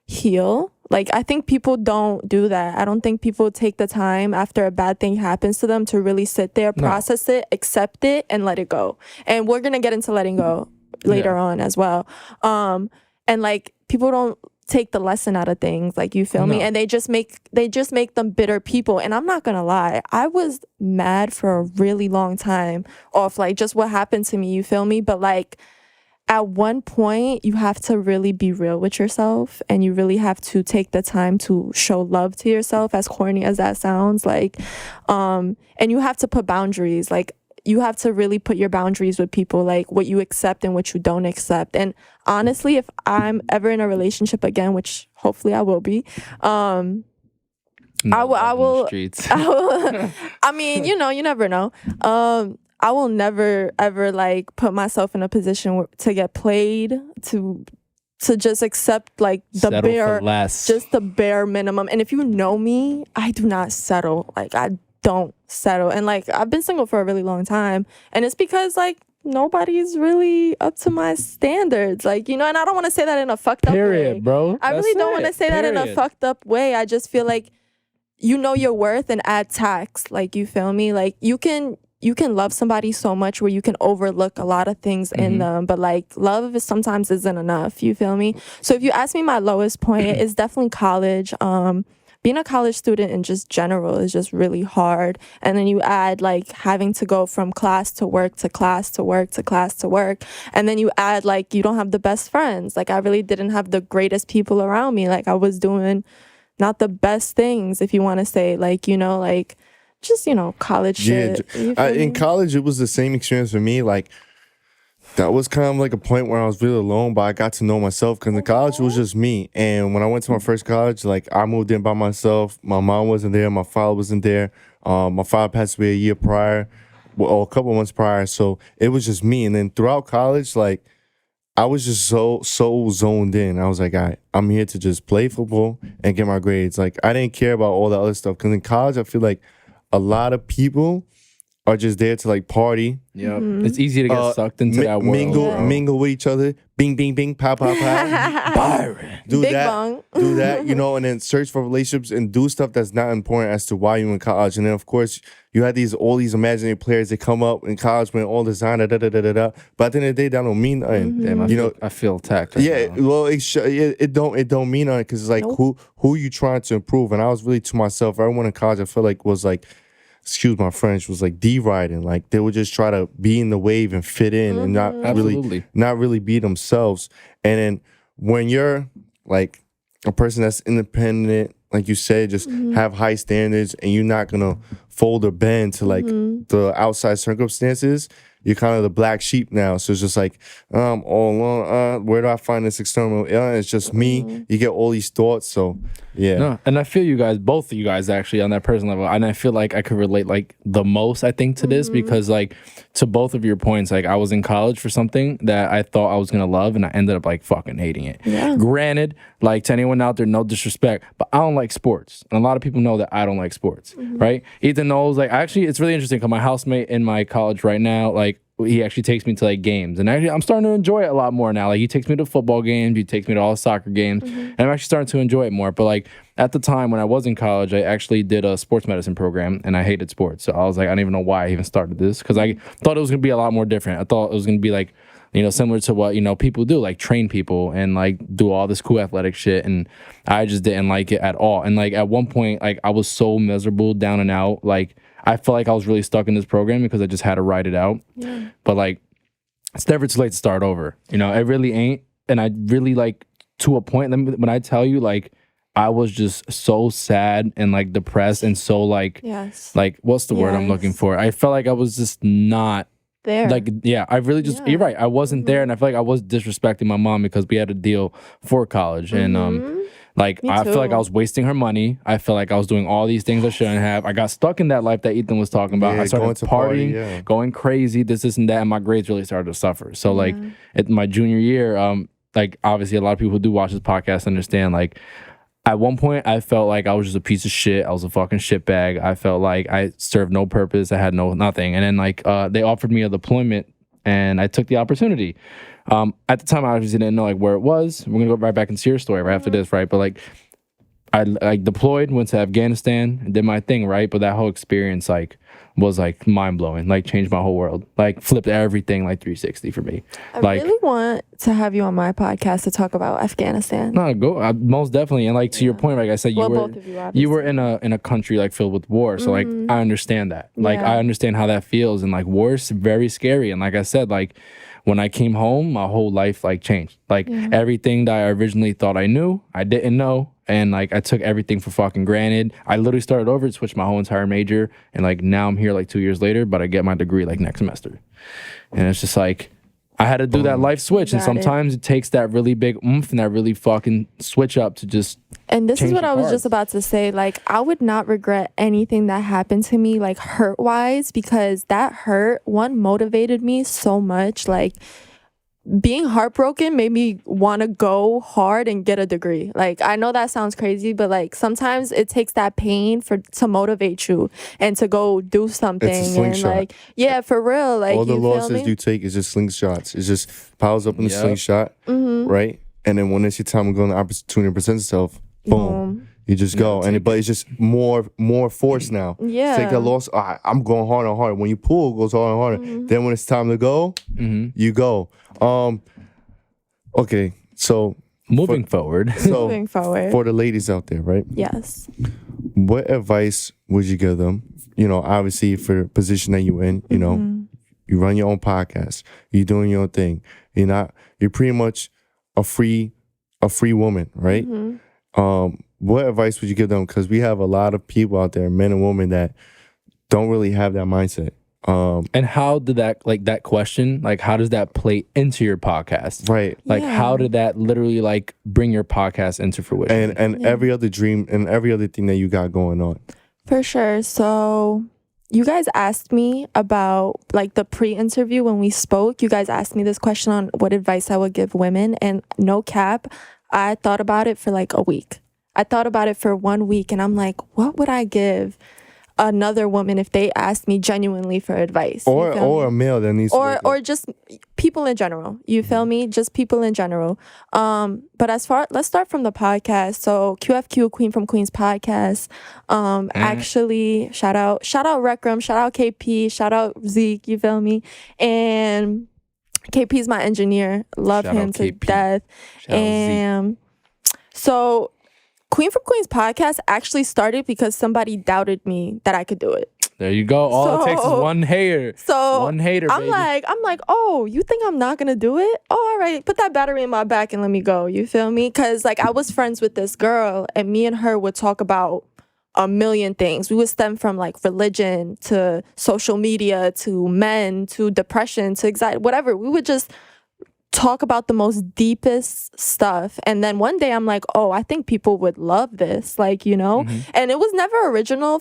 heal, like I think people don't do that. I don't think people take the time after a bad thing happens to them to really sit there, process it, accept it, and let it go. And we're gonna get into letting go later on as well. And like people don't take the lesson out of things, like, you feel me? And they just make them bitter people. And I'm not gonna lie, I was mad for a really long time off like just what happened to me, you feel me? But like at one point you have to really be real with yourself, and you really have to take the time to show love to yourself, as corny as that sounds. Like and you have to put boundaries. Like you have to really put your boundaries with people, like what you accept and what you don't accept. And honestly, if I'm ever in a relationship again, which hopefully I will be, I will I mean, you never know. I will never ever like put myself in a position to get played, to just accept like the Settle bare, for less. just the bare minimum. And if you know me, I do not settle. Like I don't settle. And like I've been single for a really long time, and it's because like nobody's really up to my standards. Like, you know, and I don't want to say that in a fucked up way. Period, bro. I really don't want to say that in a fucked up way. I just feel like you know your worth and add tax. Like, you feel me? Like you can love somebody so much where you can overlook a lot of things in them, but like love is sometimes isn't enough. You feel me? So if you ask me my lowest point, it's definitely college. Being a college student in just general is just really hard. And then you add like having to go from class to work to class to work to class to work. And then you add like you don't have the best friends. Like I really didn't have the greatest people around me. Like I was doing not the best things, if you want to say, like, you know, like just, you know, college shit. In college, it was the same experience for me. Like, that was kind of like a point where I was really alone, but I got to know myself because in college it was just me. And when I went to my first college, like I moved in by myself. My mom wasn't there. My father wasn't there. My father passed away a year prior, or a couple months prior. So it was just me. And then throughout college, like I was just so zoned in. I was like, all right, I'm here to just play football and get my grades. Like I didn't care about all the other stuff because in college I feel like a lot of people are just there to like party. Yeah, it's easy to get sucked into that world. Mingle with each other. Bing, bing, bing, pow, pow, pow. Byron. Do Big that, bong. do that, you know, and then search for relationships and do stuff that's not important as to why you're in college. And then of course you had all these imaginary players that come up in college when all design da da da da da. But at the end of the day, that don't mean nothing. Damn, I feel attacked. Right now. Well, it don't mean nothing because it's like who you trying to improve. And I was really to myself. Everyone in college, I feel like was like, excuse my French, was like deriding. Like they would just try to be in the wave and fit in and not really be themselves. And then when you're like a person that's independent, like you said, just have high standards and you're not gonna fold or bend to like the outside circumstances, you're kind of the black sheep now. So it's just like, I'm all alone. Where do I find this external? It's just me. You get all these thoughts. So, yeah. No, and I feel you guys, both of you guys actually on that personal level. And I feel like I could relate like the most, I think, to this because like to both of your points, like I was in college for something that I thought I was going to love and I ended up like fucking hating it. Yeah. Granted, like to anyone out there, no disrespect, but I don't like sports. And a lot of people know that I don't like sports, right? Ethan knows, like actually it's really interesting because my housemate in my college right now, like he actually takes me to like games and actually I'm starting to enjoy it a lot more now. Like he takes me to football games, he takes me to all soccer games and I'm actually starting to enjoy it more. But like at the time when I was in college, I actually did a sports medicine program and I hated sports. So I was like, I don't even know why I even started this because I thought it was going to be a lot more different. I thought it was going to be like, you know, similar to what, you know, people do, like train people and like do all this cool athletic shit. And I just didn't like it at all. And like at one point, like I was so miserable, down and out. Like I felt like I was really stuck in this program because I just had to write it out. Yeah. But like, it's never too late to start over. You know, it really ain't. And I really like to a point, when I tell you, like, I was just so sad and like depressed and so like, like, what's the word I'm looking for? I felt like I was just not there. Like, yeah, I really just, you're right. I wasn't there. And I feel like I was disrespecting my mom because we had a deal for college. And, like, I feel like I was wasting her money. I felt like I was doing all these things I shouldn't have. I got stuck in that life that Ethan was talking about. I started partying, going crazy, this and that, and my grades really started to suffer. So, like, at my junior year, like, obviously a lot of people who do watch this podcast understand, like, at one point, I felt like I was just a piece of shit. I was a fucking shitbag. I felt like I served no purpose. I had nothing. And then, like, they offered me a deployment, and I took the opportunity. At the time, I obviously didn't know like where it was. We're gonna go right back into your story right after this, right? But like, I like deployed, went to Afghanistan, did my thing, right? But that whole experience like was like mind blowing, like changed my whole world, like flipped everything like 360 for me. I really want to have you on my podcast to talk about Afghanistan. No, go most definitely. And like to your point, like I said, both of you were in a country like filled with war, so like I understand that. Like I understand how that feels, and like war is very scary. And like I said, like, when I came home, my whole life like changed. Like everything that I originally thought I knew, I didn't know. And like I took everything for fucking granted. I literally started over, switched my whole entire major. And like now I'm here like 2 years later, but I get my degree like next semester. And it's just like, I had to do that life switch, and Got it. sometimes it takes that really big oomph and that really fucking switch up to just. And this is change what the I was cards. just about to say. Like, I would not regret anything that happened to me, like, hurt-wise, because that hurt, one, motivated me so much. Like, being heartbroken made me want to go hard and get a degree. Like, I know that sounds crazy, but, like, sometimes it takes that pain to motivate you and to go do something. And, slingshot. like, yeah, for real. Like, All the you feel losses me? you take is just slingshots. It just piles up in the Yep. slingshot, right? And then when it's your time to go in the opportunity to present itself, boom. You just go, but it's just more force now. Yeah. Take that loss. I'm going harder and harder. When you pull, it goes harder and harder. Then when it's time to go, you go. Okay, so Moving forward. so Moving forward. for the ladies out there, right? Yes. What advice would you give them? You know, obviously for the position that you in, you know, you run your own podcast, you're doing your own thing. You're pretty much a free woman, right? What advice would you give them? Because we have a lot of people out there, men and women, that don't really have that mindset. And how did that question, like, how does that play into your podcast? Right. Like, Yeah. how did that literally, like, bring your podcast into fruition? And every other dream and every other thing that you got going on. For sure. So you guys asked me about, like, the pre-interview when we spoke. You guys asked me this question on what advice I would give women. And no cap, I thought about it for like a week. I thought about it for 1 week, and I'm like, what would I give another woman if they asked me genuinely for advice? You feel Or me? a male that needs to or just people in general. You feel me? Just people in general. But let's start from the podcast. So QFQ, Queen from Queens podcast. Actually, shout out Rekram, shout out KP, shout out Zeke. You feel me? And KP's my engineer. Love Shout him out to KP. death. Shout out Zeke. And so Queen from Queens podcast actually started because somebody doubted me that I could do it. There you go. All it takes is So- one hater. So One hater, I'm baby. like, oh, you think I'm not gonna do it? Oh, all right, put that battery in my back and let me go. You feel me? Because like I was friends with this girl, and me and her would talk about a million things. We would stem from like religion to social media to men to depression to anxiety, whatever. We would just talk about the most deepest stuff. And then one day I'm like, oh, I think people would love this, like, you know. And it was never originally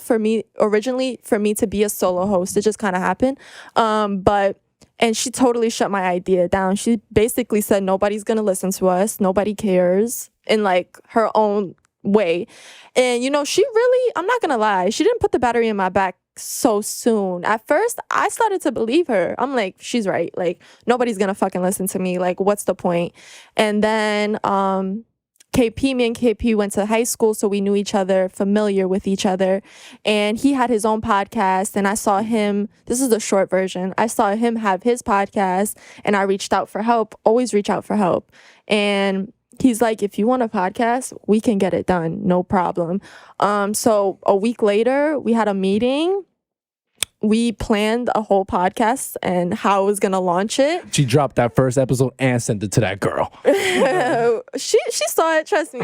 for me to be a solo host. It just kind of happened. And she totally shut my idea down. She basically said nobody's gonna listen to us, nobody cares, in like her own way. And you know, she really, I'm not gonna lie, she didn't put the battery in my back so soon. At first I started to believe her. I'm like, she's right, like nobody's gonna fucking listen to me, like what's the point? And then me and KP went to high school, so we knew each other, familiar with each other. And he had his own podcast, and I saw him, this is the short version, I saw him have his podcast, and I reached out for help, always reach out for help. And he's like, if you want a podcast, we can get it done, no problem. So a week later, we had a meeting. We planned a whole podcast and how I was gonna launch it. She dropped that first episode and sent it to that girl. She saw it, trust me.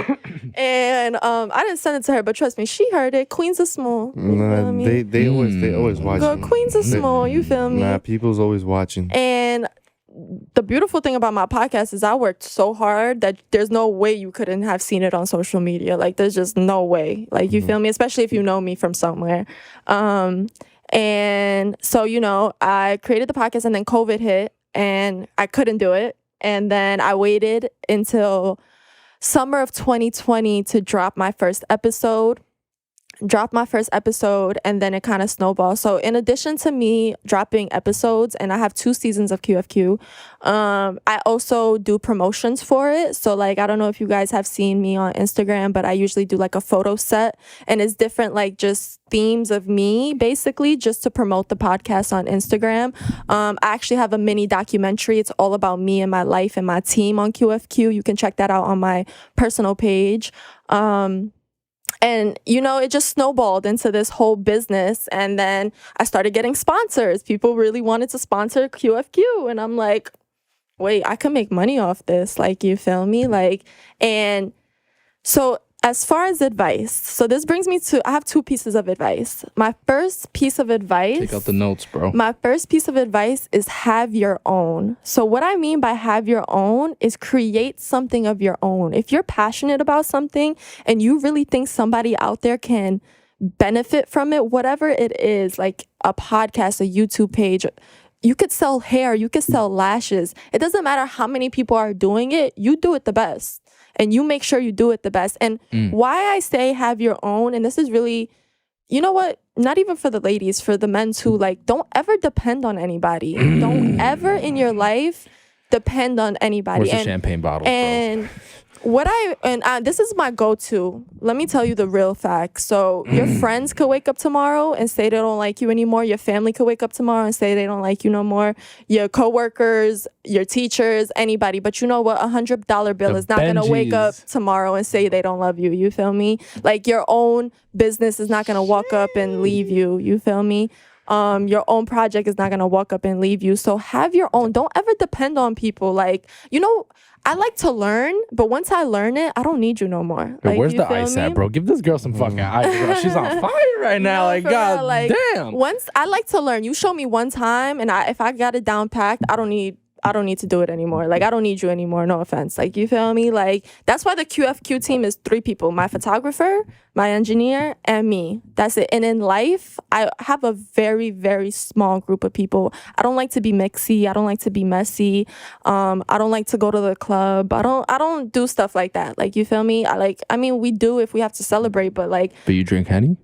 And I didn't send it to her, but trust me, she heard it. Queens are small. You feel me? They always watch. Girl, Queens are small, you feel me? Nah, people's always watching. And the beautiful thing about my podcast is I worked so hard that there's no way you couldn't have seen it on social media. Like there's just no way. Like you feel me? Especially if you know me from somewhere. And so, you know, I created the podcast and then COVID hit and I couldn't do it. And then I waited until summer of 2020 to drop my first episode. And then it kind of snowballed. So in addition to me dropping episodes, and I have 2 seasons of QFQ, I also do promotions for it. So like, I don't know if you guys have seen me on Instagram, but I usually do like a photo set, and it's different, like just themes of me, basically, just to promote the podcast on Instagram. I actually have a mini documentary. It's all about me and my life and my team on QFQ. You can check that out on my personal page. And, you know, it just snowballed into this whole business. And then I started getting sponsors. People really wanted to sponsor QFQ. And I'm like, wait, I can make money off this. Like, you feel me? Like, and so As far as advice, so this brings me to, I have two pieces of advice. My first piece of advice. Take out the notes, bro. My first piece of advice is have your own. So what I mean by have your own is create something of your own. If you're passionate about something and you really think somebody out there can benefit from it, whatever it is, like a podcast, a YouTube page, you could sell hair, you could sell lashes. It doesn't matter how many people are doing it, you do it the best. And you make sure you do it the best. And why I say have your own, and this is really, you know what? Not even for the ladies, for the men too. Like, don't ever depend on anybody. Don't ever in your life depend on anybody. Where's the champagne bottle, and this is my go-to. Let me tell you the real facts. So your friends could wake up tomorrow and say they don't like you anymore. Your family could wake up tomorrow and say they don't like you no more. Your coworkers, your teachers, anybody. But you know what? $100 bill is not going to wake up tomorrow and say they don't love you. You feel me? Like your own business is not going to walk up and leave you. You feel me? Your own project is not going to walk up and leave you. So have your own. Don't ever depend on people. Like, you know, I like to learn, but once I learn it, I don't need you no more. Yo, Like, where's you the feel ice me? at, bro? Give this girl some fucking ice, bro. She's on fire right now. No, Like, for god real, like, damn. Once I like to learn. You show me one time, and if I got it down packed, I don't need to do it anymore. Like, I don't need you anymore. No offense. Like, you feel me? Like, that's why the QFQ team is 3 people: my photographer, my engineer, and me. That's it. And in life, I have a very, very small group of people. I don't like to be mixy. I don't like to be messy. I don't like to go to the club. I don't do stuff like that. Like, you feel me? We do if we have to celebrate, but like. But you drink Henny?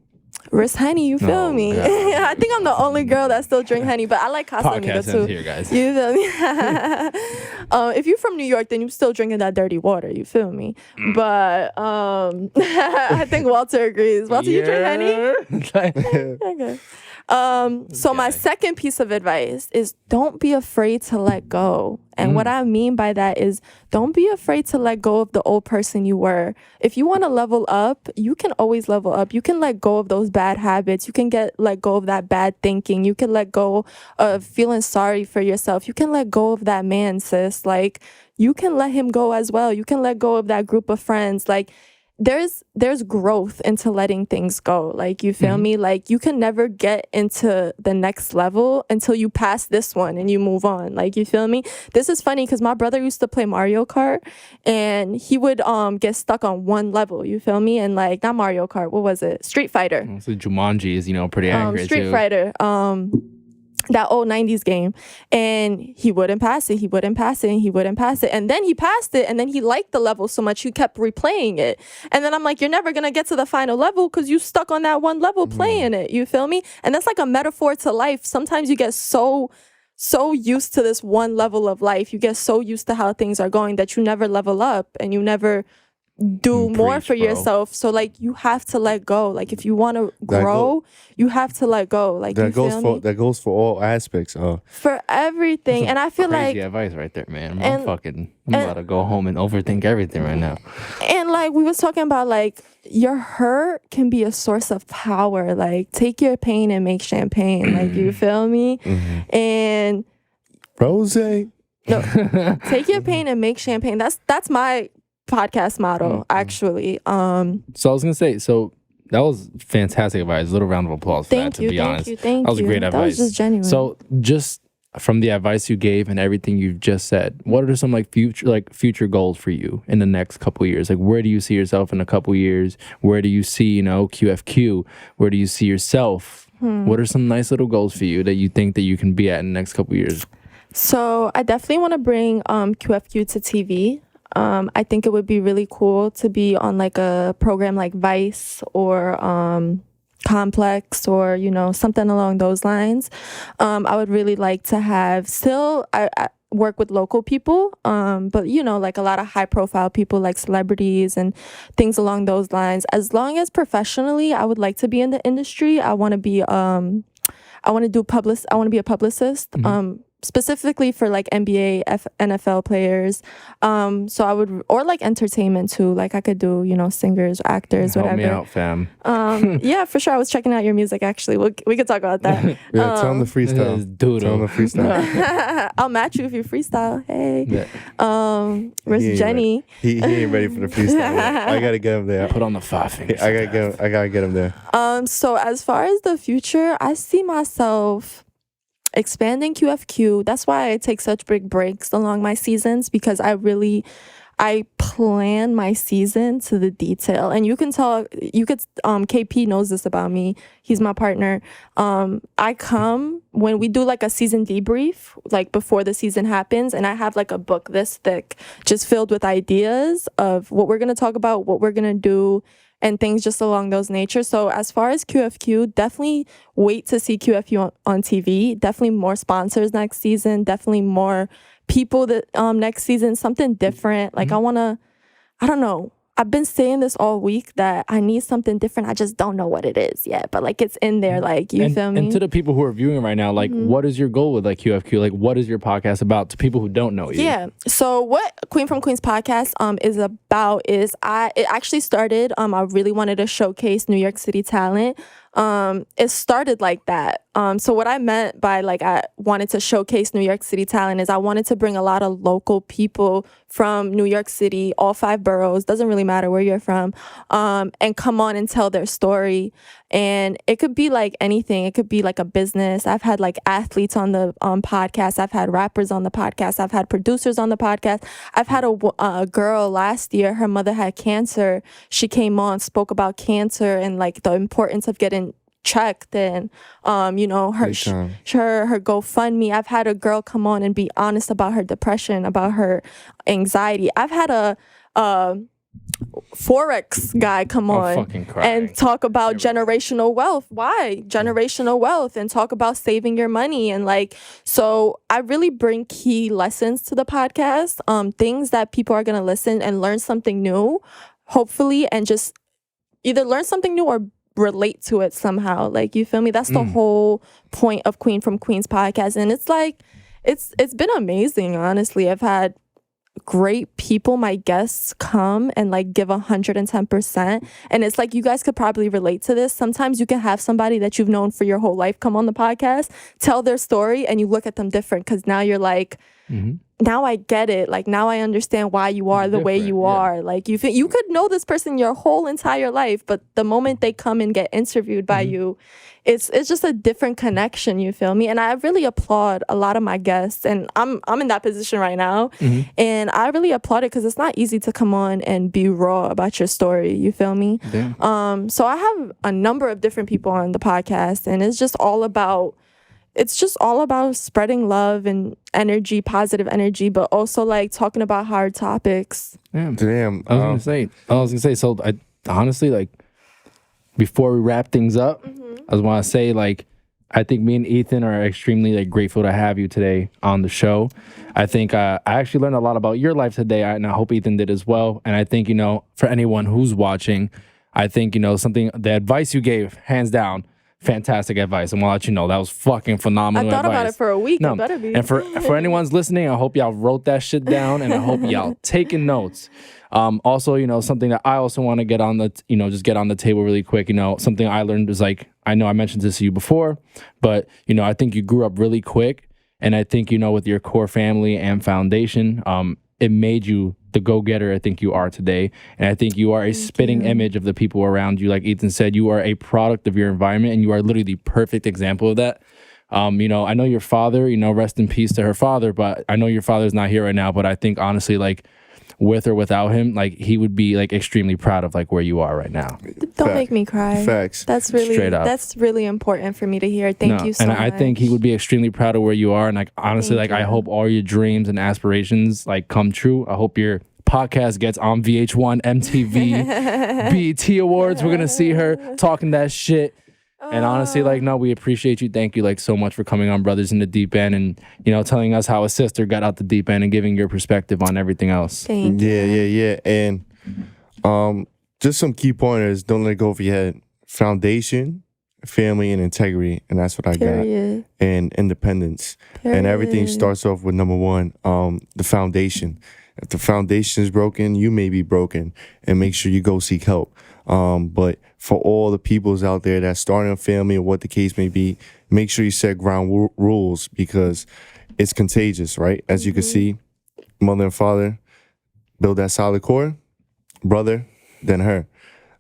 Where's Henny? You feel me? God. I think I'm the only girl that still drink Henny, but I like Casamigo Podcast too. ends here, guys. You feel me? If you're from New York, then you're still drinking that dirty water. You feel me? But I think Walter agrees. Walter, you drink Henny? Okay. So my second piece of advice is don't be afraid to let go. And what I mean by that is don't be afraid to let go of the old person you were. If you want to level up, you can always level up. You can let go of those bad habits. You can let go of that bad thinking. You can let go of feeling sorry for yourself. You can let go of that man, sis. Like, you can let him go as well. You can let go of that group of friends. Like, there's growth into letting things go. Like, you feel me? Like, you can never get into the next level until you pass this one and you move on. Like, you feel me? This is funny because my brother used to play Mario Kart and he would get stuck on one level. You feel me? And like, not Mario Kart, what was it? Street Fighter. So Jumanji is, pretty accurate Street too. Fighter. That old 90s game, and he wouldn't pass it, and then he passed it, and then he liked the level so much he kept replaying it. And then I'm like, you're never gonna get to the final level because you stuck on that one level playing it. You feel me? And that's like a metaphor to life. Sometimes you get so used to this one level of life, you get so used to how things are going that you never level up and you never do more for yourself. So like, you have to let go. Like, if you want to grow, you have to let go. Like, that goes for all aspects. For everything. And I feel crazy like advice right there, man. I'm about to go home and overthink everything right now. And like we was talking about, like, your hurt can be a source of power. Like, take your pain and make champagne. Like, you feel me? And Rose. No, take your pain and make champagne. That's my podcast motto, actually. So I was gonna say, that was fantastic advice. A little round of applause for that, to be honest. Thank you. That was great advice. That was just genuine. So just from the advice you gave and everything you've just said, what are some future goals for you in the next couple of years? Like, where do you see yourself in a couple of years? Where do you see, QFQ? Where do you see yourself? What are some nice little goals for you that you think that you can be at in the next couple of years? So I definitely want to bring QFQ to TV. I think it would be really cool to be on like a program like Vice or Complex or, something along those lines. I would really like to have I work with local people, but, like a lot of high profile people like celebrities and things along those lines. As long as professionally, I would like to be in the industry. I want to be, I want to be a publicist. specifically for like NBA, NFL players. So I would, or like entertainment too. Like I could do, singers, actors, Help whatever. me out, fam. Yeah, for sure. I was checking out your music actually. We could talk about that. Yeah, tell him the freestyle. Tell him the freestyle. I'll match you if you freestyle. Hey. Yeah. Where's Jenny? He ain't ready for the freestyle. I gotta get him there. Put on the 5 fingers. I gotta get him there. So as far as the future, I see myself expanding QFQ. That's why I take such big breaks along my seasons, because I plan my season to the detail. And KP knows this about me. He's my partner. I come when we do like a season debrief, like before the season happens, and I have like a book this thick, just filled with ideas of what we're going to talk about, what we're going to do, and things just along those natures. So as far as QFQ, definitely wait to see QFQ on TV. Definitely more sponsors next season. Definitely more people that next season, something different. Like I don't know. I've been saying this all week that I need something different. I just don't know what it is yet. But like it's in there. Like you feel me? And to the people who are viewing right now, like what is your goal with like QFQ? Like what is your podcast about to people who don't know you? Yeah. So what Queen from Queens podcast is about is it actually started. I really wanted to showcase New York City talent. It started like that. So what I meant by like I wanted to showcase New York City talent is I wanted to bring a lot of local people from New York City, all 5 boroughs, doesn't really matter where you're from, and come on and tell their story. And it could be like anything. It could be like a business. I've had like athletes on the podcast. I've had rappers on the podcast. I've had producers on the podcast. I've had a girl last year. Her mother had cancer. She came on, spoke about cancer and like the importance of getting checked and her GoFundMe. I've had a girl come on and be honest about her depression, about her anxiety. I've had a Forex guy come on and talk about generational wealth. Why generational wealth? And talk about saving your money. And like, so I really bring key lessons to the podcast, things that people are going to listen and learn something new, hopefully, and just either learn something new or relate to it somehow. Like, you feel me? That's the whole point of Queen from Queens podcast. And it's like, it's been amazing, honestly. I've had great people, my guests, come and like give 110%. And it's like, you guys could probably relate to this. Sometimes you can have somebody that you've known for your whole life come on the podcast, tell their story, and you look at them different because now you're like, now I get it. Like, now I understand why you are the way you are. Like, you could know this person your whole entire life, but the moment they come and get interviewed by you, it's just a different connection, you feel me? And I really applaud a lot of my guests, and I'm in that position right now, and I really applaud it because it's not easy to come on and be raw about your story, you feel me? So I have a number of different people on the podcast, and it's just all about spreading love and energy, positive energy, but also like talking about hard topics. Damn. I was gonna say, so I honestly, like, before we wrap things up, I just want to say, like, I think me and Ethan are extremely like grateful to have you today on the show. I think I actually learned a lot about your life today, and I hope Ethan did as well. And I think, for anyone who's watching, I think, the advice you gave, hands down, fantastic advice. And I'll let you know that was fucking phenomenal advice. I thought about it for a week. No. It better be. And for anyone's listening, I hope y'all wrote that shit down, and I hope y'all taking notes. Also, something that I also want to get on the, just get on the table really quick. Something I learned is like, I know I mentioned this to you before, but, I think you grew up really quick. And I think, with your core family and foundation, it made you the go-getter I think you are today. And I think you are a spitting image of the people around you. Like Ethan said, you are a product of your environment, and you are literally the perfect example of that. I know your father, rest in peace to her father, but I know your father's not here right now. But I think honestly, like, with or without him, like, he would be like extremely proud of like where you are right now. Don't make me cry. Facts. That's really important for me to hear. Thank you so much. And I think he would be extremly proud of where you are. And like, honestly, I hope all your dreams and aspirations like come true. I hope your podcast gets on VH1, MTV, BET Awards. We're gonna see her talking that shit. And honestly, we appreciate you. Thank you, so much for coming on Brothers in the Deep End and, telling us how a sister got out the deep end and giving your perspective on everything else. Thank you. Yeah. And just some key pointers. Don't let go of your head. Foundation, family, and integrity, and that's what I Period. got. And independence. And everything Period. starts off with number one, the foundation. If the foundation is broken, you may be broken, and make sure you go seek help. But for all the peoples out there that's starting a family or what the case may be, make sure you set ground rules, because it's contagious, right? As you can see, mother and father build that solid core, brother, then her.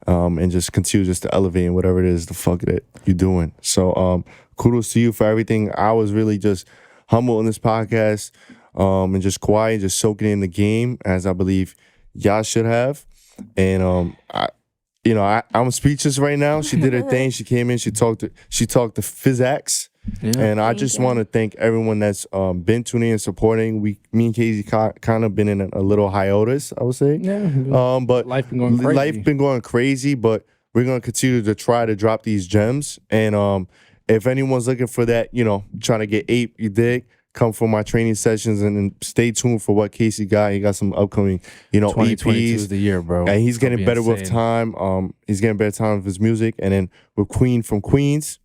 And just continue just to elevate in whatever it is the fuck that you're doing. So kudos to you for everything. I was really just humble in this podcast, and just quiet, just soaking in the game, as I believe y'all should have. And I'm speechless right now. She did her thing. She came in. She talked to physics. Yeah. And I just want to thank everyone that's been tuning and supporting. Me and Casey kind of been in a little hiatus, I would say. Yeah. But Life been going crazy. Life been going crazy, but we're gonna continue to try to drop these gems. And if anyone's looking for that, trying to get ape, you dig, come for my training sessions, and then stay tuned for what Casey got. He got some upcoming, 2022 EPs. is the year, bro. And he's getting better with insane. time. He's getting better time with his music. And then with Queen from Queens,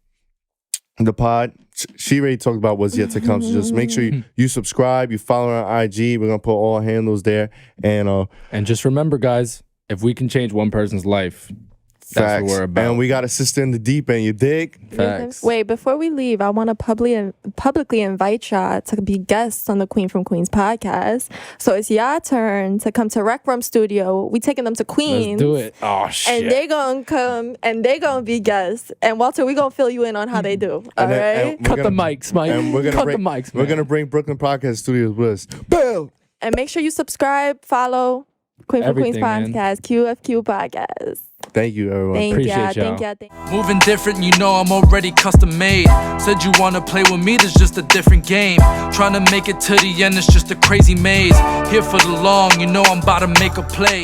the pod, she already talked about what's yet to come. So just make sure you subscribe, you follow her on IG. We're gonna put all handles there. And just remember, guys, if we can change one person's life, that's what we're about. And we got a sister in the deep end, you dig? Facts. Wait, before we leave, I want to publicly invite y'all to be guests on the Queen from Queens podcast. So it's y'all turn to come to Rec Room Studio. We taking them to Queens. Let's do it. Oh shit. And they gonna come and they gonna be guests. And Walter, we gonna fill you in on how they do. All right. Cut the mics, Mike. And we're gonna Cut bring, the mics, We're man. gonna bring Brooklyn Podcast Studios with us. Boom. And make sure you subscribe, follow Queen from Queens Everything, man. podcast, QFQ podcast. Thank you, everyone. Thank Appreciate y'all. y'all. Thank y'all. Moving different, you know I'm already custom made. Said you wanna play with me, there's just a different game. Trying to make it to the end, it's just a crazy maze. Here for the long, you know I'm about to make a play.